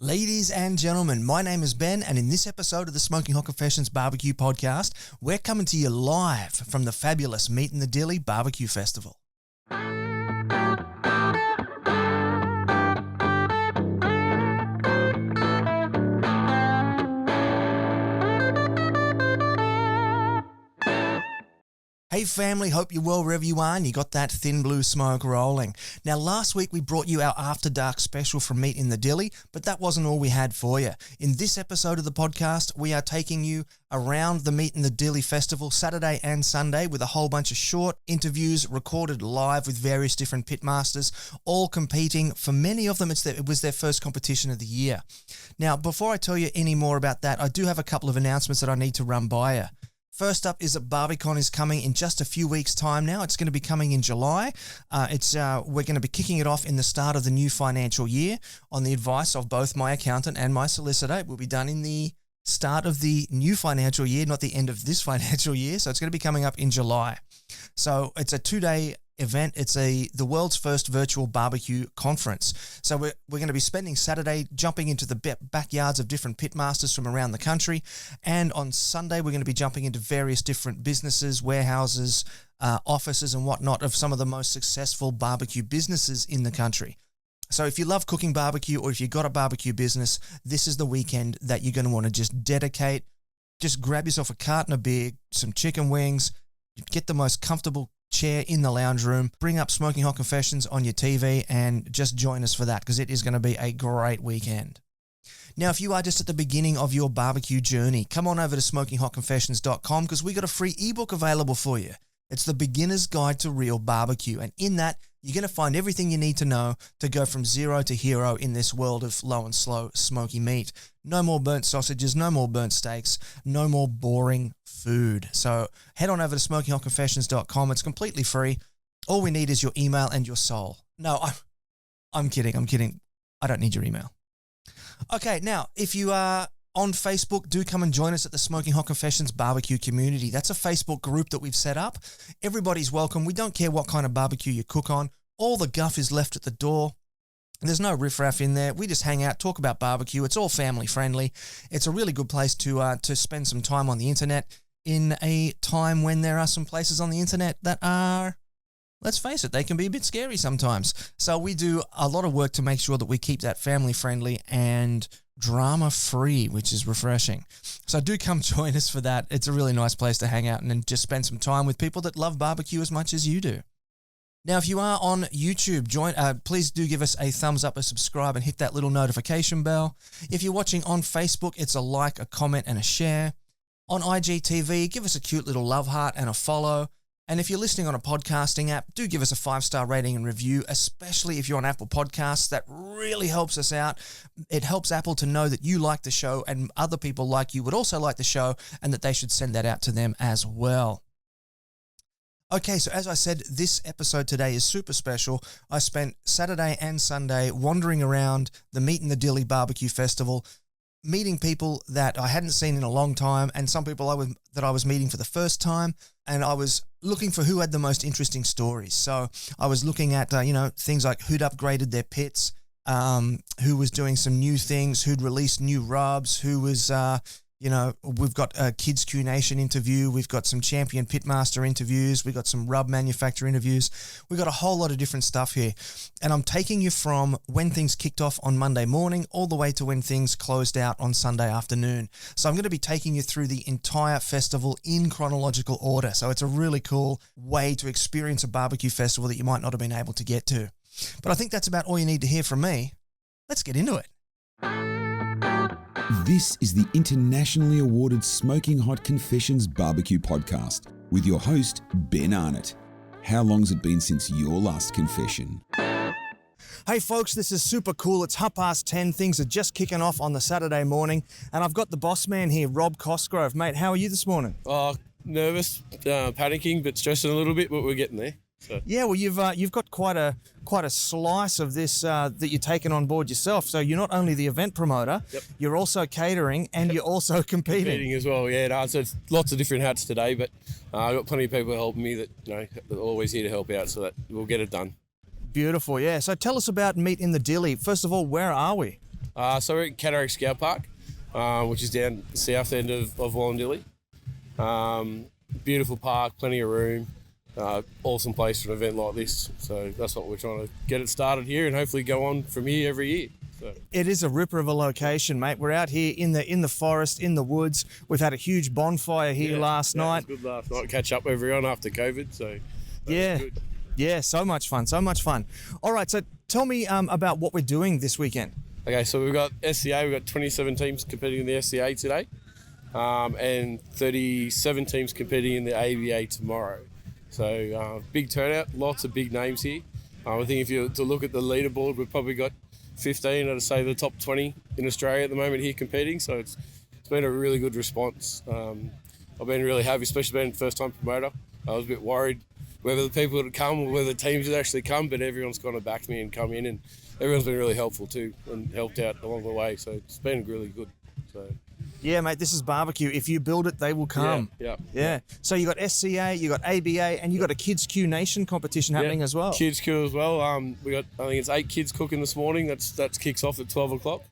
Ladies and gentlemen, my name is Ben, and in this episode of the Smoking Hot Confessions BBQ Podcast, we're coming to you live from the fabulous Meat in the Dilly BBQ Festival. Hey family, hope you're well wherever you are and you got that thin blue smoke rolling. Now last week we brought you our After Dark special from Meat in the Dilly, but that wasn't all we had for you. In this episode of the podcast, we are taking you around the Meat in the Dilly Festival Saturday and Sunday with a whole bunch of short interviews recorded live with various different pitmasters, all competing. For many of them, it was their first competition of the year. Now, before I tell you any more about that, I do have a couple of announcements that I need to run by you. First up is that BarbieCon is coming in just a few weeks' time now. It's going to be coming in July. We're going to be kicking it off in the start of the new financial year on the advice of both my accountant and my solicitor. It will be done in the start of the new financial year, not the end of this financial year. So it's going to be coming up in July. So it's a 2-day event. It's the world's first virtual barbecue conference. So we're going to be spending Saturday jumping into the backyards of different pitmasters from around the country, and on Sunday we're going to be jumping into various different businesses, warehouses, offices and whatnot of some of the most successful barbecue businesses in the country. So if you love cooking barbecue, or if you've got a barbecue business, this is the weekend that you're going to want to just dedicate. Just grab yourself a carton of beer, some chicken wings, get the most comfortable chair in the lounge room, bring up Smoking Hot Confessions on your TV, and just join us for that, because it is going to be a great weekend. Now, if you are just at the beginning of your barbecue journey, come on over to SmokingHotConfessions.com, because we got a free ebook available for you. It's the Beginner's Guide to Real Barbecue, and in that, you're going to find everything you need to know to go from zero to hero in this world of low and slow smoky meat. No more burnt sausages, no more burnt steaks, no more boring food. So head on over to SmokingHotConfessions.com. It's completely free. All we need is your email and your soul. No, I'm kidding. I don't need your email. Okay, now, if you are on Facebook, do come and join us at the Smoking Hot Confessions barbecue community. That's a Facebook group that we've set up. Everybody's welcome. We don't care what kind of barbecue you cook on. All the guff is left at the door. There's no riffraff in there. We just hang out, talk about barbecue. It's all family friendly. It's a really good place to spend some time on the internet in a time when there are some places on the internet that are, let's face it, they can be a bit scary sometimes. So we do a lot of work to make sure that we keep that family friendly and drama-free, which is refreshing. So do come join us for that. It's a really nice place to hang out and then just spend some time with people that love barbecue as much as you do. Now, if you are on YouTube, please do give us a thumbs up, a subscribe, and hit that little notification bell. If you're watching on Facebook, it's a like, a comment, and a share. On IGTV, give us a cute little love heart and a follow. And if you're listening on a podcasting app, do give us a 5-star rating and review, especially if you're on Apple Podcasts. That really helps us out. It helps Apple to know that you like the show and other people like you would also like the show, and that they should send that out to them as well. Okay, so as I said, this episode today is super special. I spent Saturday and Sunday wandering around the Meat in the Dilly BBQ Festival, meeting people that I hadn't seen in a long time, and some people that I was meeting for the first time, and I was looking for who had the most interesting stories. So I was looking at, things like who'd upgraded their pits, who was doing some new things, who'd released new rubs, who was, we've got a Kids Q Nation interview, we've got some champion pitmaster interviews, we've got some rub manufacturer interviews, we've got a whole lot of different stuff here. And I'm taking you from when things kicked off on Monday morning all the way to when things closed out on Sunday afternoon. So I'm going to be taking you through the entire festival in chronological order. So it's a really cool way to experience a barbecue festival that you might not have been able to get to. But I think that's about all you need to hear from me. Let's get into it. This is the internationally awarded Smoking Hot Confessions Barbecue Podcast with your host, Ben Arnott. How long's it been since your last confession? Hey folks, this is super cool. It's 10:30. Things are just kicking off on the Saturday morning, and I've got the boss man here, Rob Cosgrove. Mate, how are you this morning? Oh, nervous, panicking, but stressing a little bit, but we're getting there. So. Yeah, well, you've got quite a slice of this that you're taking on board yourself. So you're not only the event promoter, Yep. You're also catering, and you're also competing as well. Yeah, no, so it's lots of different hats today, but I've got plenty of people helping me that are always here to help out, so that we'll get it done. Beautiful, yeah. So tell us about Meat in the Dilly. First of all, where are we? So we're at Cataract Scout Park, which is down the south end of Dilly. Beautiful park, plenty of room. Awesome place for an event like this. So that's what we're trying to get it started here and hopefully go on from here every year. So. It is a ripper of a location, mate. We're out here in the forest, in the woods. We've had a huge bonfire here last night. It was good last night. Catch up with everyone after COVID. So that was good. Yeah, so much fun. All right, so tell me about what we're doing this weekend. Okay, so we've got SCA. We've got 27 teams competing in the SCA today, and 37 teams competing in the ABA tomorrow. So big turnout, lots of big names here. I think if you to look at the leaderboard, we've probably got 15 out of say the top 20 in Australia at the moment here competing. So it's been a really good response. I've been really happy, especially being first time promoter. I was a bit worried whether the people would come or whether the teams would actually come, but everyone's kind of backed me and come in, and everyone's been really helpful too and helped out along the way. So it's been really good. So. Yeah, mate, this is barbecue. If you build it, they will come. Yeah. So you got SCA, you got ABA, and you got a Kids Q Nation competition happening as well. Kids Q as well. We got, I think it's 8 kids cooking this morning. That kicks off at 12 o'clock.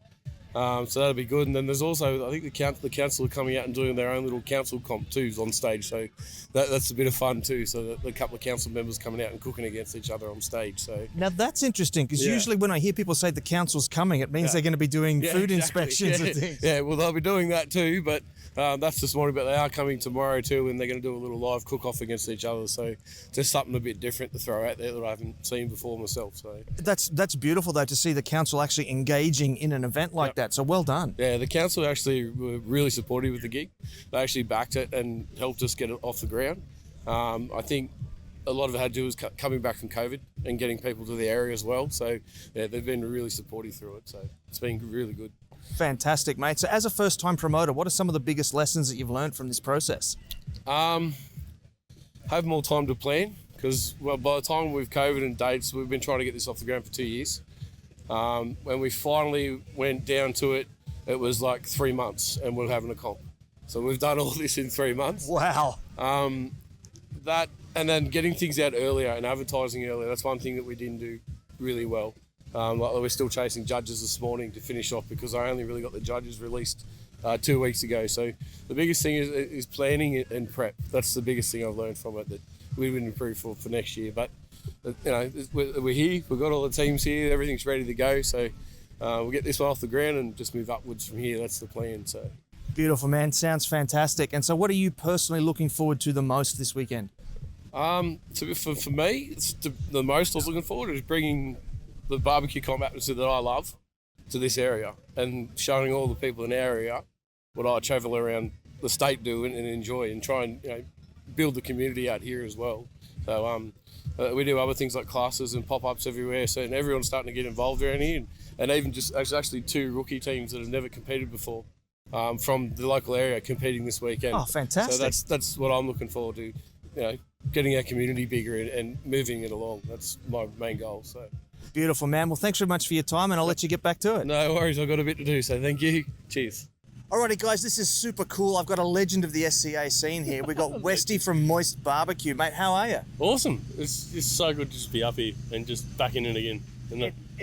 So that'll be good. And then there's also, I think the council are coming out and doing their own little council comp too on stage. So that's a bit of fun too. So a couple of council members coming out and cooking against each other on stage. So now that's interesting because usually when I hear people say the council's coming, it means they're going to be doing food inspections and things. Yeah, well they'll be doing that too, but that's this morning. But they are coming tomorrow too, and they're going to do a little live cook-off against each other. So just something a bit different to throw out there that I haven't seen before myself. So that's beautiful though to see the council actually engaging in an event like that. So well done. Yeah, the council actually were really supportive with the gig. They actually backed it and helped us get it off the ground. I think a lot of it had to do with coming back from COVID and getting people to the area as well. So yeah, they've been really supportive through it. So it's been really good. Fantastic, mate. So as a first-time promoter, what are some of the biggest lessons that you've learned from this process? Have more time to plan because by the time with COVID and dates, we've been trying to get this off the ground for 2 years. When we finally went down to it, it was like 3 months and we're having a comp. So we've done all this in 3 months. Wow. That and then getting things out earlier and advertising earlier, that's one thing that we didn't do really well. Like we're still chasing judges this morning to finish off because I only really got the judges released 2 weeks ago. So the biggest thing is planning and prep. That's the biggest thing I've learned from it that we would improve for next year. But you know, we're here, we've got all the teams here, everything's ready to go. So we'll get this one off the ground and just move upwards from here. That's the plan. So beautiful, man. Sounds fantastic. And so what are you personally looking forward to the most this weekend? So for me, it's the most I was looking forward to is bringing the barbecue comp atmosphere that I love to this area and showing all the people in the area what I travel around the state do and enjoy and try and build the community out here as well. So we do other things like classes and pop-ups everywhere, so and everyone's starting to get involved around here, and even just actually 2 rookie teams that have never competed before from the local area competing this weekend. Oh, fantastic! So that's what I'm looking forward to, getting our community bigger and moving it along. That's my main goal. So beautiful, man. Well, thanks very much for your time, and I'll let you get back to it. No worries, I've got a bit to do, so thank you. Cheers. Alrighty, guys, this is super cool. I've got a legend of the SCA scene here. We've got Westy from Moist Barbecue. Mate, how are you? Awesome. It's so good to just be up here and just back in it again.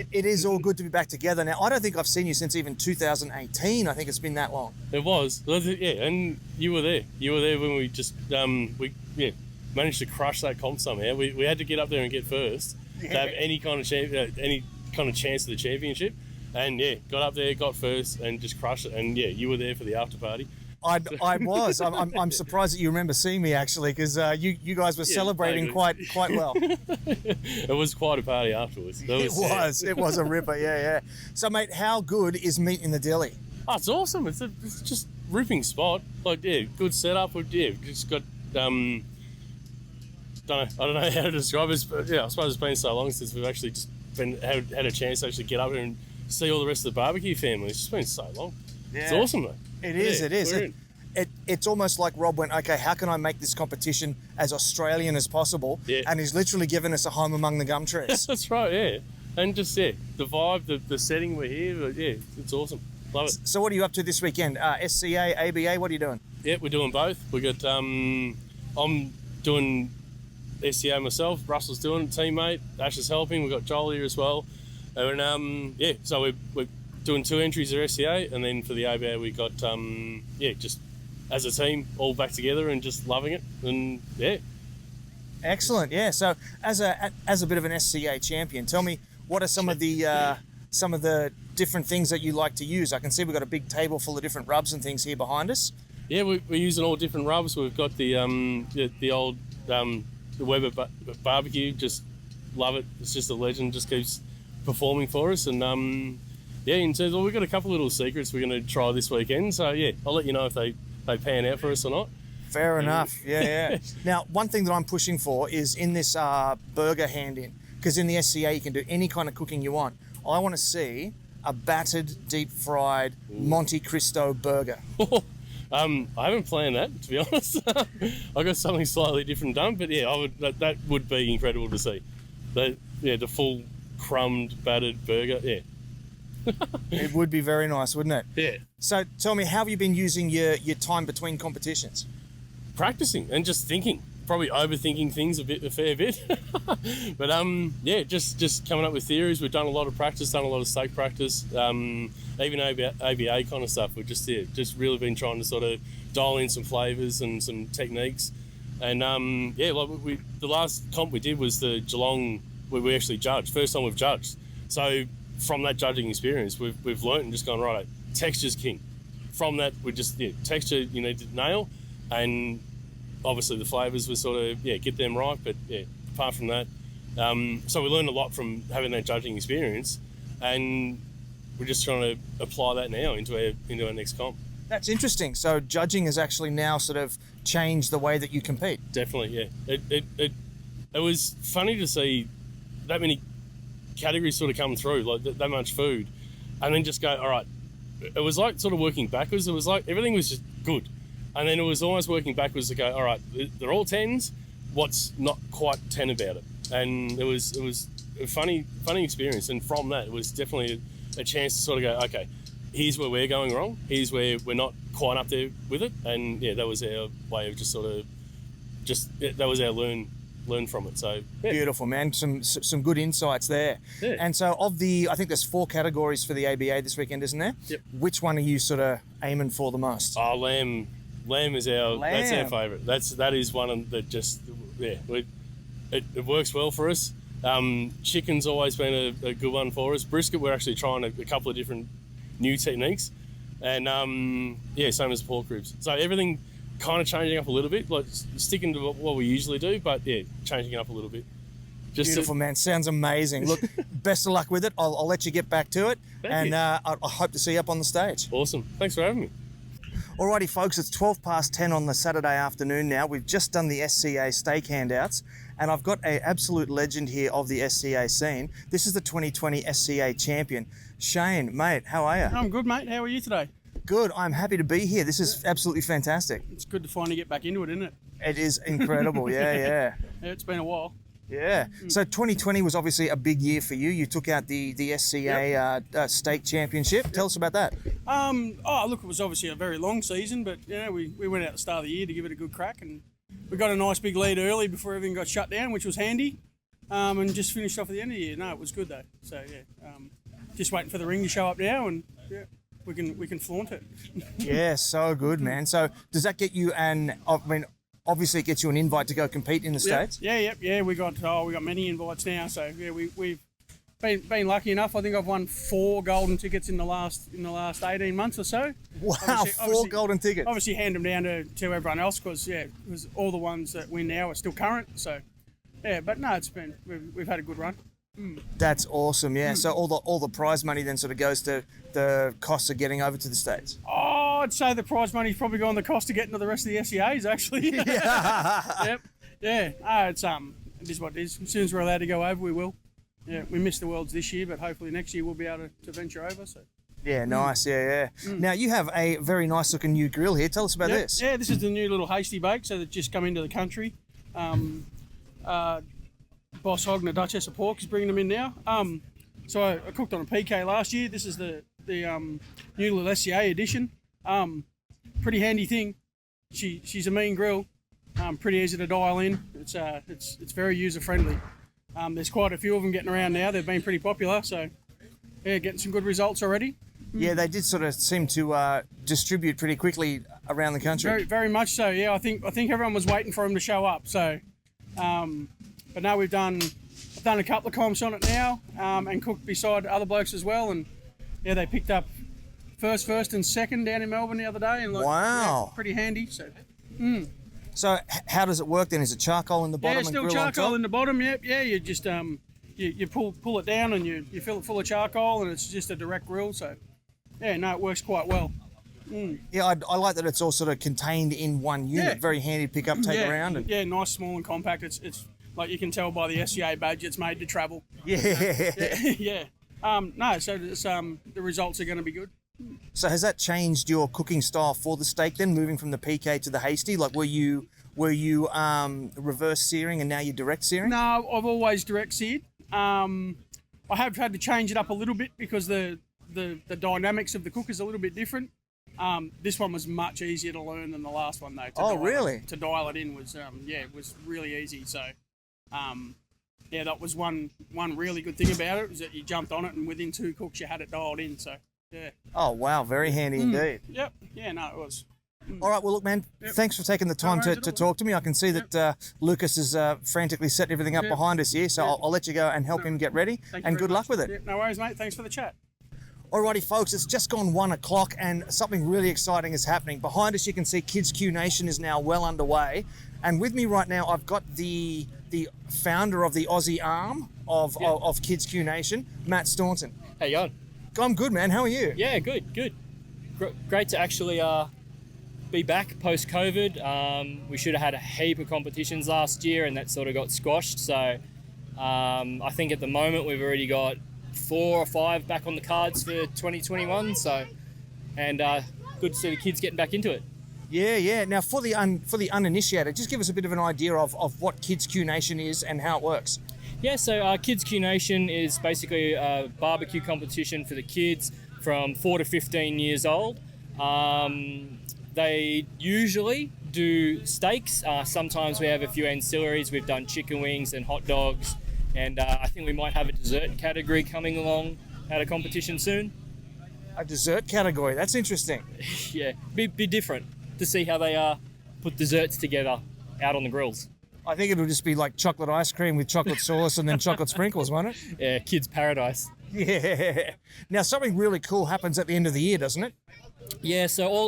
It is all good to be back together. Now, I don't think I've seen you since even 2018. I think it's been that long. It was. Yeah, and you were there. You were there when we just, managed to crush that comp somehow. We had to get up there and get first to have any kind of chance of the championship. And got up there, got first, and just crushed it. And you were there for the after party. I was. I'm surprised that you remember seeing me actually, because you guys were celebrating quite well. It was quite a party afterwards. It was a ripper. Yeah. So, mate, how good is meat in the Dilly? Oh, it's awesome. It's just ripping spot. Like good setup. Just got I don't know how to describe it, but I suppose it's been so long since we've actually just had a chance to actually get up here and see all the rest of the barbecue family. It's just been so long. Yeah. It's awesome though. It is. It's almost like Rob went, okay, how can I make this competition as Australian as possible? Yeah. And he's literally given us a home among the gum trees. That's right, yeah. And just, the vibe, the setting we're here, it's awesome. Love it. So what are you up to this weekend? SCA, ABA, what are you doing? Yeah, we're doing both. We got, I'm doing SCA myself, Russell's doing it, teammate, Ash is helping, we've got Joel here as well. And so we're doing 2 entries of SCA, and then for the ABA we got just as a team all back together and just loving it, and yeah. Excellent, yeah. So as a bit of an SCA champion, tell me what are some of the different things that you like to use? I can see we've got a big table full of different rubs and things here behind us. Yeah, we're using all different rubs. We've got the old the Weber barbecue. Just love it. It's just a legend. Just keeps performing for us. And in terms of, we've got a couple little secrets we're going to try this weekend. So yeah, I'll let you know if they pan out for us or not. Fair enough. Yeah. Now, one thing that I'm pushing for is in this burger hand-in, because in the SCA you can do any kind of cooking you want. I want to see a battered, deep-fried Monte Cristo burger. I haven't planned that, to be honest. I got something slightly different done, but yeah, that would be incredible to see. The full crumbed, battered burger, yeah. It would be very nice, wouldn't it? Yeah. So tell me, how have you been using your time between competitions? Practicing and just thinking. Probably overthinking things a fair bit. But just coming up with theories. We've done a lot of practice, done a lot of steak practice, even ABA kind of stuff. We've just really been trying to sort of dial in some flavours and some techniques. And the last comp we did was the Geelong, where we actually judged. First time we've judged. So from that judging experience, we've learnt and just gone, right, texture's king. From that, we just, texture you need to nail, and obviously the flavours were sort of, get them right, but apart from that, so we learned a lot from having that judging experience, and we're just trying to apply that now into our next comp. That's interesting. So judging has actually now sort of changed the way that you compete. Definitely, yeah. It was funny to see that many categories sort of come through, like that much food, and then just go, all right. It was like sort of working backwards. It was like everything was just good. And then it was almost working backwards to go, all right, they're all 10s. What's not quite 10 about it? And it was a funny experience. And from that, it was definitely a chance to sort of go, okay, here's where we're going wrong. Here's where we're not quite up there with it. And that was our way of just sort of that was our learn from it. So beautiful, man. Some good insights there. Yeah. And so I think there's 4 categories for the ABA this weekend, isn't there? Yep. Which one are you sort of aiming for the most? Oh, lamb is that's our favourite. That is one that just it works well for us. Chicken's always been a good one for us. Brisket, we're actually trying a couple of different new techniques, and same as pork ribs. So everything kind of changing up a little bit, like sticking to what we usually do, but changing it up a little bit. Beautiful, man. Sounds amazing. Look, best of luck with it. I'll let you get back to it. Thank you. I hope to see you up on the stage. Awesome. Thanks for having me. Alrighty, folks, it's 10:12 on the Saturday afternoon now. We've just done the SCA steak handouts, and I've got an absolute legend here of the SCA scene. This is the 2020 SCA champion. Shane, mate, how are you? I'm good, mate. How are you today? Good. I'm happy to be here. This is absolutely fantastic. It's good to finally get back into it, isn't it? It is incredible. Yeah. It's been a while. Yeah. So 2020 was obviously a big year for you. You took out the SCA steak championship. Tell us about that. Look, it was obviously a very long season, but we went out at the start of the year to give it a good crack, and we got a nice big lead early before everything got shut down, which was handy, and just finished off at the end of the year. No, it was good though. So just waiting for the ring to show up now, and we can flaunt it. Yeah, so good, man. So does that get you obviously it gets you an invite to go compete in the States? Yeah. We got many invites now. So we've been lucky enough. I think I've won 4 golden tickets in the last 18 months or so. Wow, 4 golden tickets. Obviously hand them down to everyone else because all the ones that win now are still current. So but no, we've had a good run. That's awesome, yeah. So all the prize money then sort of goes to the costs of getting over to the States. Oh, I'd say the prize money's probably gone the cost of getting to the rest of the SEAs actually. Yeah. It's it is what it is. As soon as we're allowed to go over, we will. Yeah, we missed the Worlds this year, but hopefully next year we'll be able to venture over. So. Yeah, nice. Yeah. Now you have a very nice looking new grill here. Tell us about this. Yeah, this is the new little hasty bake, so that just come into the country. Boss Hog and the Duchess of Pork is bringing them in now. So I cooked on a PK last year. This is the new little SCA edition. Pretty handy thing. She's a mean grill. Pretty easy to dial in. It's very user friendly. There's quite a few of them getting around now. They've been pretty popular. So getting some good results already. Yeah, they did sort of seem to distribute pretty quickly around the country. Very, very much so. Yeah, I think everyone was waiting for them to show up. So, but no, I've done a couple of comps on it now, and cooked beside other blokes as well. And yeah, they picked up first, and second down in Melbourne the other day. And Wow, yeah, pretty handy. So. So how does it work then? Is it charcoal in the bottom Yeah, and still grill on charcoal top? in the bottom. Yep. Yeah, you just you pull it down and you fill it full of charcoal, and it's just a direct grill. So yeah, no, it works quite well. Yeah, I like that it's all sort of contained in one unit. Yeah. Very handy to pick up, take around. And Yeah, nice, small and compact. It's like you can tell by the SCA badge, it's made to travel. yeah. Yeah. No, so it's, the results are going to be good. So has that changed your cooking style for the steak then, moving from the PK to the hasty? Like were you reverse searing and now you're direct searing? No, I've always direct seared. I have had to change it up a little bit because the dynamics of the cook is a little bit different. This one was much easier to learn than the last one though. Really? To dial it in was it was really easy. So yeah, that was one really good thing about it was that you jumped on it and within 2 cooks you had it dialed in. So yeah. Oh wow, very handy indeed. Yep. Yeah, no, it was. All right, well look man, thanks for taking the time worries to at all. talk to me. I can see that Lucas is frantically setting everything up behind us here, so I'll let you go and help him get ready, Thank you and very good luck much. with it. Yep, no worries, mate. Thanks for the chat. Alrighty folks, it's just gone 1 o'clock and something really exciting is happening. Behind us you can see Kids Q Nation is now well underway, and with me right now I've got the founder of the Aussie arm of Kids Q Nation, Matt Stanton. How you going? I'm good man, how are you? Yeah, good. Great to actually be back post-COVID. We should have had a heap of competitions last year and that sort of got squashed. So I think at the moment we've already got 4 or 5 back on the cards for 2021. So, and good to see the kids getting back into it. Yeah. Now for the uninitiated, just give us a bit of an idea of what Kids Q Nation is and how it works. Yeah, so Kids Q Nation is basically a barbecue competition for the kids from 4 to 15 years old. They usually do steaks. Sometimes we have a few ancillaries. We've done chicken wings and hot dogs. And I think we might have a dessert category coming along at a competition soon. A dessert category, that's interesting. Yeah, be different to see how they put desserts together out on the grills. I think it'll just be like chocolate ice cream with chocolate sauce and then chocolate sprinkles, won't it? Yeah, kids' paradise. Yeah. Now something really cool happens at the end of the year, doesn't it? Yeah, so all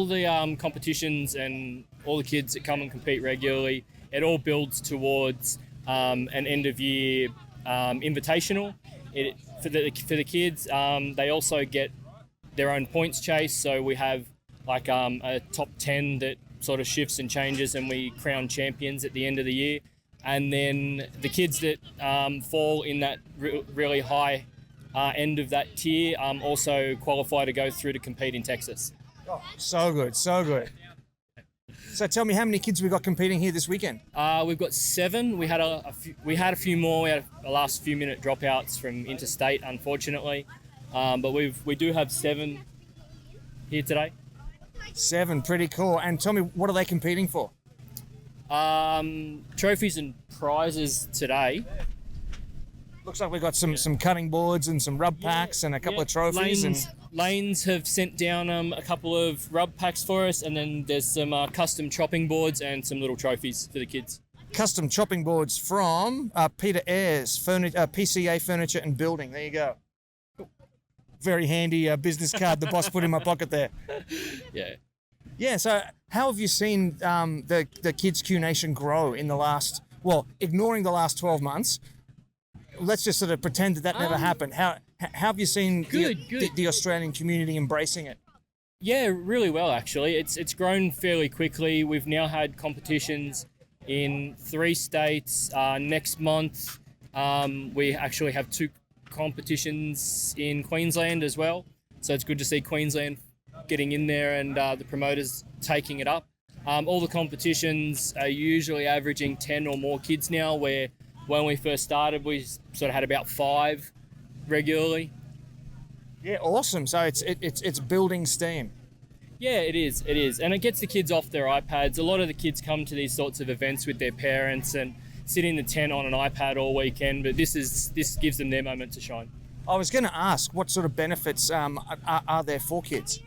the competitions and all the kids that come and compete regularly, it all builds towards an end of year invitational. For the kids, they also get their own points chase. So we have like a top 10 that sort of shifts and changes, and we crown champions at the end of the year. And then the kids that fall in that really high end of that tier also qualify to go through to compete in Texas. Oh, so good. So tell me, how many kids we got competing here this weekend? We've got 7. We had a few more. We had a last few minute dropouts from interstate, unfortunately, but we do have 7 here today. 7, pretty cool. And tell me, what are they competing for? Trophies and prizes today. Looks like we've got some cutting boards and some rub packs and a couple of trophies. Lanes have sent down a couple of rub packs for us, and then there's some custom chopping boards and some little trophies for the kids. Custom chopping boards from Peter Ayres, PCA Furniture and Building. There you go. Very handy business card the boss put in my pocket there. Yeah. Yeah, so how have you seen the Kids Q Nation grow in the last, well, ignoring the last 12 months, let's just sort of pretend that never happened. How have you seen the Australian community embracing it? Yeah, really well, actually. It's grown fairly quickly. We've now had competitions in 3 states. Next month, we actually have 2 competitions in Queensland as well. So it's good to see Queensland getting in there and the promoters taking it up. All the competitions are usually averaging 10 or more kids now, where when we first started, we sort of had about 5 regularly. Yeah, awesome. So it's building steam. Yeah, it is, and it gets the kids off their iPads. A lot of the kids come to these sorts of events with their parents and sit in the tent on an iPad all weekend, but this gives them their moment to shine. I was going to ask, what sort of benefits are there for kids?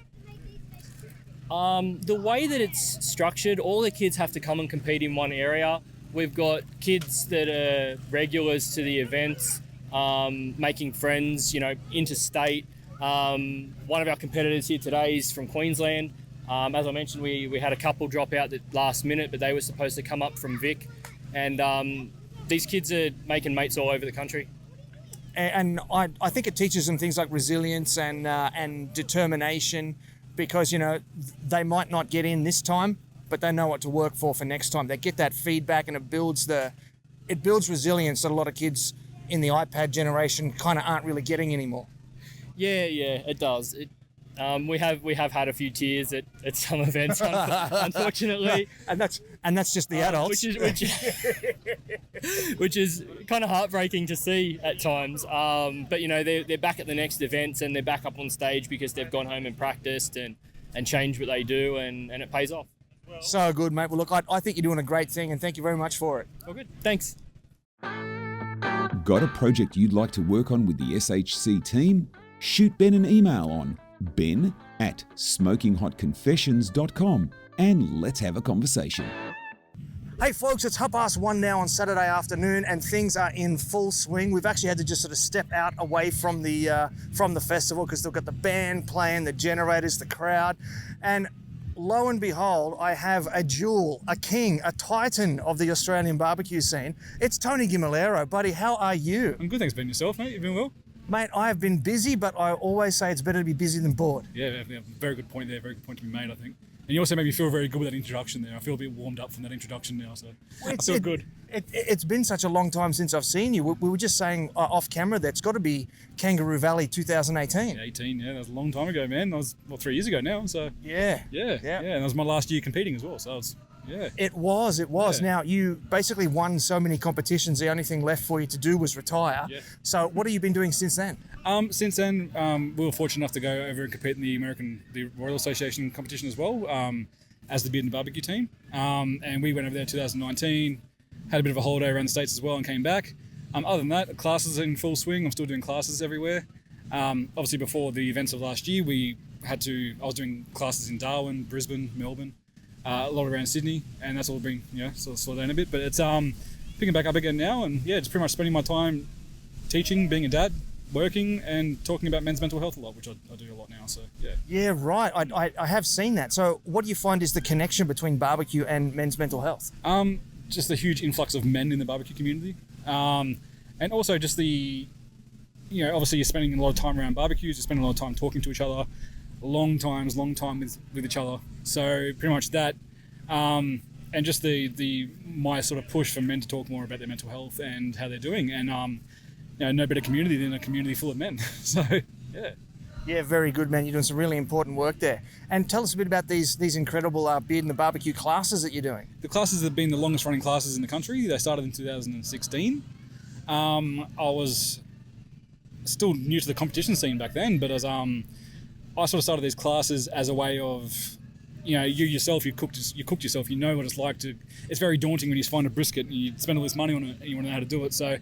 The way that it's structured, all the kids have to come and compete in one area. We've got kids that are regulars to the events, making friends, interstate. One of our competitors here today is from Queensland. As I mentioned, we had a couple drop out at last minute, but they were supposed to come up from Vic. And these kids are making mates all over the country. And I think it teaches them things like resilience and determination, because, they might not get in this time, but they know what to work for next time. They get that feedback, and it builds resilience that a lot of kids in the iPad generation kind of aren't really getting anymore. Yeah, it does. We have had a few tears at some events, unfortunately, and that's just the adults, which is kind of heartbreaking to see at times. But they're back at the next events, and they're back up on stage because they've gone home and practiced and changed what they do, and it pays off. So good, mate. Well, look, I think you're doing a great thing, and thank you very much for it. All good. Thanks. Got a project you'd like to work on with the SHC team? Shoot Ben an email on ben@smokinghotconfessions.com and let's have a conversation. Hey folks, it's 1:30 now on Saturday afternoon, and things are in full swing. We've actually had to just sort of step out away from the festival because they've got the band playing, the generators, the crowd, and lo and behold, I have a jewel, a king, a titan of the Australian barbecue scene. It's Tony Gimolero. Buddy, how are you? I'm good, thanks, Ben. Yourself, mate? You've been well? Mate, I have been busy, but I always say it's better to be busy than bored. Yeah, very good point there. Very good point to be made, I think. And you also made me feel very good with that introduction there. I feel a bit warmed up from that introduction now, so I feel good. It's been such a long time since I've seen you. We were just saying off camera that it's got to be Kangaroo Valley 2018. Yeah, 18, yeah, that was a long time ago, man. That was, 3 years ago now, so... Yeah. And that was my last year competing as well, so I was... Yeah. It was. Yeah. Now, you basically won so many competitions, the only thing left for you to do was retire. Yeah. So what have you been doing since then? Since then, we were fortunate enough to go over and compete in the Royal Association competition as well, as the beer and barbecue team. And we went over there in 2019, had a bit of a holiday around the States as well and came back. Other than that, classes in full swing. I'm still doing classes everywhere. Obviously, before the events of last year, I was doing classes in Darwin, Brisbane, Melbourne, a lot around Sydney, and that's all been, sort of slowed down a bit. But it's picking back up again now, and it's pretty much spending my time teaching, being a dad, working, and talking about men's mental health a lot, which I do a lot now. So Yeah, right. I have seen that. So what do you find is the connection between barbecue and men's mental health? Just the huge influx of men in the barbecue community, and also just the, obviously you're spending a lot of time around barbecues, you're spending a lot of time talking to each other, long time with each other. So pretty much that, and just my sort of push for men to talk more about their mental health and how they're doing, and no better community than a community full of men. So yeah. Yeah, very good, man. You're doing some really important work there. And tell us a bit about these incredible beard and the barbecue classes that you're doing. The classes have been the longest running classes in the country. They started in 2016. I was still new to the competition scene back then, but as I sort of started these classes as a way of, you yourself, you cooked yourself, you know what it's like to. It's very daunting when you find a brisket and you spend all this money on it and you want to know how to do it. So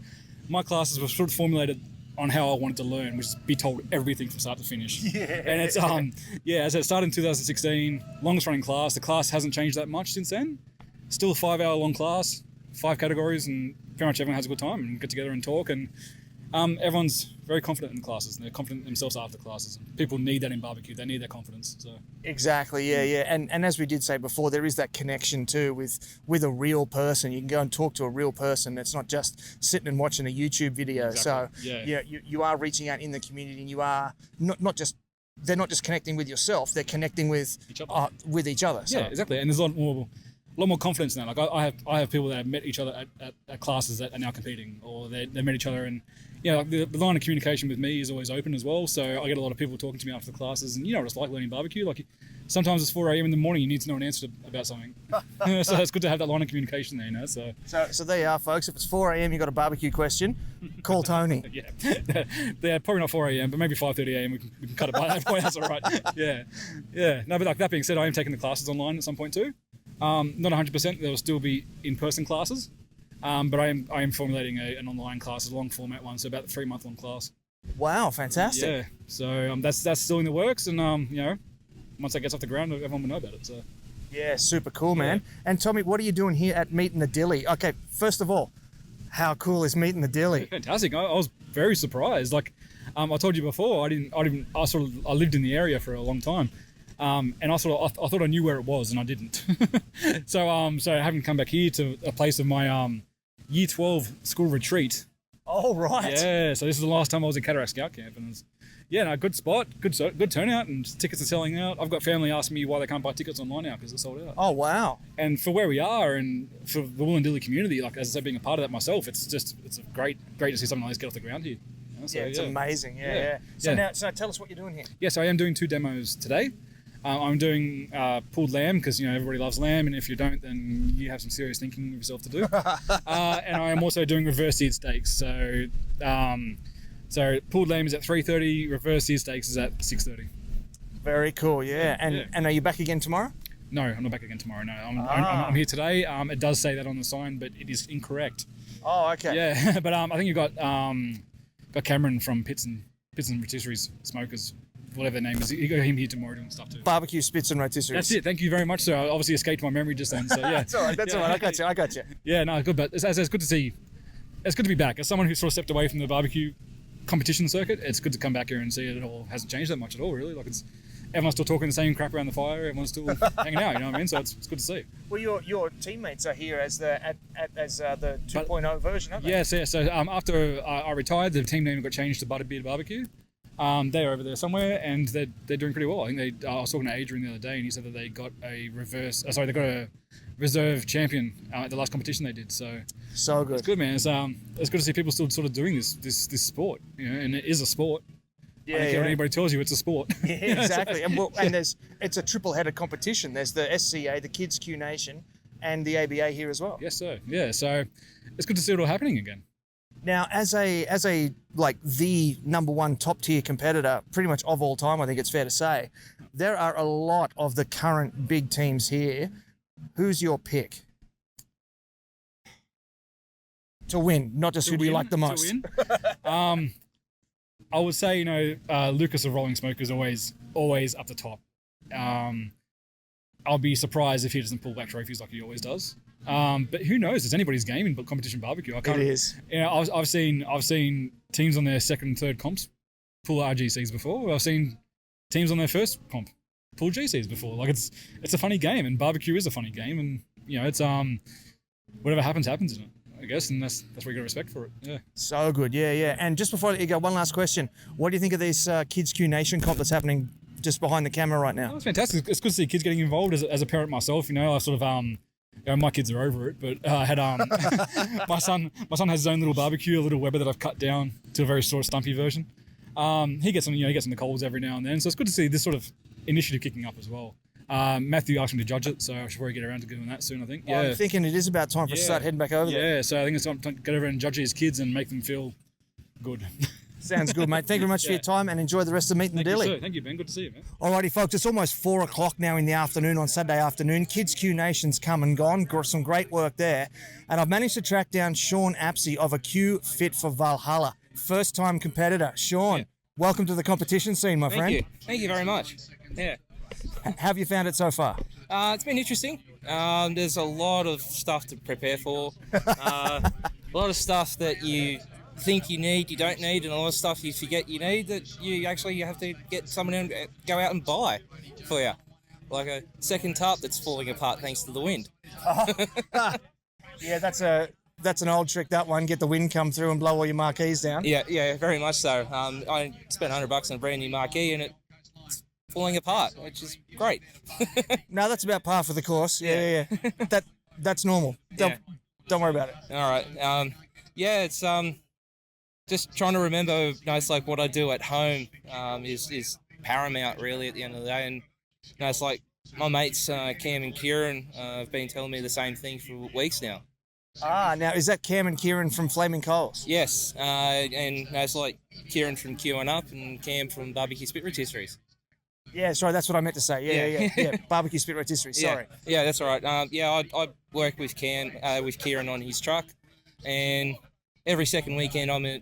my classes were sort of formulated on how I wanted to learn, which is be told everything from start to finish. Yeah. And it's as I started in 2016, longest running class. The class hasn't changed that much since then. Still a 5-hour long class, 5 categories, and pretty much everyone has a good time and get together and talk. And everyone's very confident in the classes, and they're confident themselves after classes. People need that in barbecue. They need that confidence. So exactly, yeah. And as we did say before, there is that connection too with a real person. You can go and talk to a real person. It's not just sitting and watching a YouTube video. Exactly. So you are reaching out in the community, and you are not just connecting with yourself. They're connecting with each other. So. Yeah, exactly. And there's a lot more confidence now. Like I have people that have met each other at classes that are now competing, or they met each other, and the line of communication with me is always open as well. So I get a lot of people talking to me after the classes, and what it's like learning barbecue. Like sometimes it's 4 a.m. in the morning, you need to know an answer about something. So it's good to have that line of communication there, So there you are, folks. If it's 4 a.m. you got a barbecue question, call Tony. Yeah, probably not 4 a.m. but maybe 5:30 a.m. We can cut it by that point. That's all right. Yeah. No, but like that being said, I am taking the classes online at some point too. Not 100%. There will still be in-person classes, but I am formulating an online class, a long format one, so about the 3-month long class. Wow, fantastic. Yeah, so that's still in the works, and once that gets off the ground, everyone will know about it. So Yeah, super cool, man. And Tommy, what are you doing here at Meeting the Dilly? Okay, first of all, how cool is Meeting the Dilly? fantastic! I was very surprised. Like I told you before, I lived in the area for a long time, and I thought I knew where it was, and I didn't. so having come back here to a place of my Year 12 school retreat. Oh, right. Yeah, so this is the last time I was at Cataract Scout Camp, and good spot, good turnout, and tickets are selling out. I've got family asking me why they can't buy tickets online now because they're sold out. Oh, wow. And for where we are, and for the Wollondilly community, like as I said, being a part of that myself, it's a great to see something like this get off the ground here. So, it's amazing. Yeah. So tell us what you're doing here. Yeah, so I am doing 2 demos today. I'm doing pulled lamb because everybody loves lamb, and if you don't, then you have some serious thinking of yourself to do. And I am also doing reverse seared steaks. So pulled lamb is at 3:30. Reverse seared steaks is at 6:30. Very cool. Yeah. And are you back again tomorrow? No, I'm not back again tomorrow. No, I'm here today. It does say that on the sign, but it is incorrect. Oh, okay. Yeah, but I think you got Cameron from Pits and Rotisseries Smokers, whatever their name is. You got him here tomorrow doing stuff too. Barbecue Spits and Rotisseries. That's it. Thank you very much, sir. I obviously escaped my memory just then. So yeah, That's all right. That's all right. I got you. Yeah, no, good. But it's good to see. It's good to be back. As someone who sort of stepped away from the barbecue competition circuit, it's good to come back here and see it all hasn't changed that much at all, really. Like everyone's still talking the same crap around the fire. Everyone's still hanging out. You know what I mean? So it's good to see. Well, your teammates are here as the 2.0 version, aren't they? Yes. So after I retired, the team name got changed to Butterbeard Barbecue. They're over there somewhere, and they're doing pretty well. I think I was talking to Adrian the other day, and he said that they got a reserve champion at the last competition they did. So good. It's good, man. It's good to see people still sort of doing this sport, and it is a sport. I don't care what anybody tells you, it's a sport. Yeah, exactly. And it's a triple-headed competition. There's the SCA, the Kids Q Nation, and the ABA here as well. Yes, sir. Yeah, so it's good to see it all happening again. Now, as a like the number one top tier competitor, pretty much of all time, I think it's fair to say, there are a lot of the current big teams here. Who's your pick to win? Not just who do you like the most? To win? I would say Lucas of Rolling Smoke is always up the top. I'll be surprised if he doesn't pull back trophies like he always does. But who knows? It's anybody's game in competition barbecue. It is. I've seen teams on their second and third comps pull RGCs before. I've seen teams on their first comp pull GCs before. Like it's a funny game, and barbecue is a funny game, and it's whatever happens in it, I guess, and that's where you got respect for it. Yeah. So good. Yeah. And just before I let you go, one last question: what do you think of this Kids Q Nation comp that's happening just behind the camera right now? It's fantastic. It's good to see kids getting involved. As a parent myself, I sort of my kids are over it, but I had my son has his own little barbecue, a little Weber that I've cut down to a very sort of stumpy version. He gets on the coals every now and then, so it's good to see this sort of initiative kicking up as well. Matthew asked me to judge it, so I should probably get around to doing that soon, I think. Yeah. I'm thinking it is about time for us to start heading back over there. Yeah, so I think it's time to get over and judge his kids and make them feel good. Sounds good, mate. Thank you very much for your time, and enjoy the rest of Meeting the Dilly. Thank you, Ben. Good to see you, man. Alrighty, folks, it's almost 4 o'clock now in the afternoon on Saturday afternoon. Kids Q Nation's come and gone. Got some great work there. And I've managed to track down Sean Apsey of a Q Fit for Valhalla. First-time competitor. Sean, welcome to the competition scene, my friend. Thank you very much. Yeah. How have you found it so far? It's been interesting. There's a lot of stuff to prepare for. A lot of stuff that you think you need, you don't need, and a lot of stuff you forget you need that you have to get someone to go out and buy for you. Like a second tarp that's falling apart thanks to the wind. Yeah, that's an old trick, that one. Get the wind come through and blow all your marquees down. Yeah, very much so. I spent $100 on a brand new marquee and it's falling apart, which is great. No, that's about par for the course. Yeah. That's normal. Don't worry about it. All right. It's just trying to remember, it's like what I do at home is paramount really at the end of the day. And it's like my mates Cam and Kieran have been telling me the same thing for weeks now. Now is that Cam and Kieran from Flaming Coals? Yes, and it's like Kieran from Q and Up and Cam from Barbecue Spit Rotisseries. Yeah, sorry, that's what I meant to say. Yeah. Barbecue Spit Rotisserie. Sorry. Yeah, that's all right. I work with Kieran on his truck, and every second weekend I'm at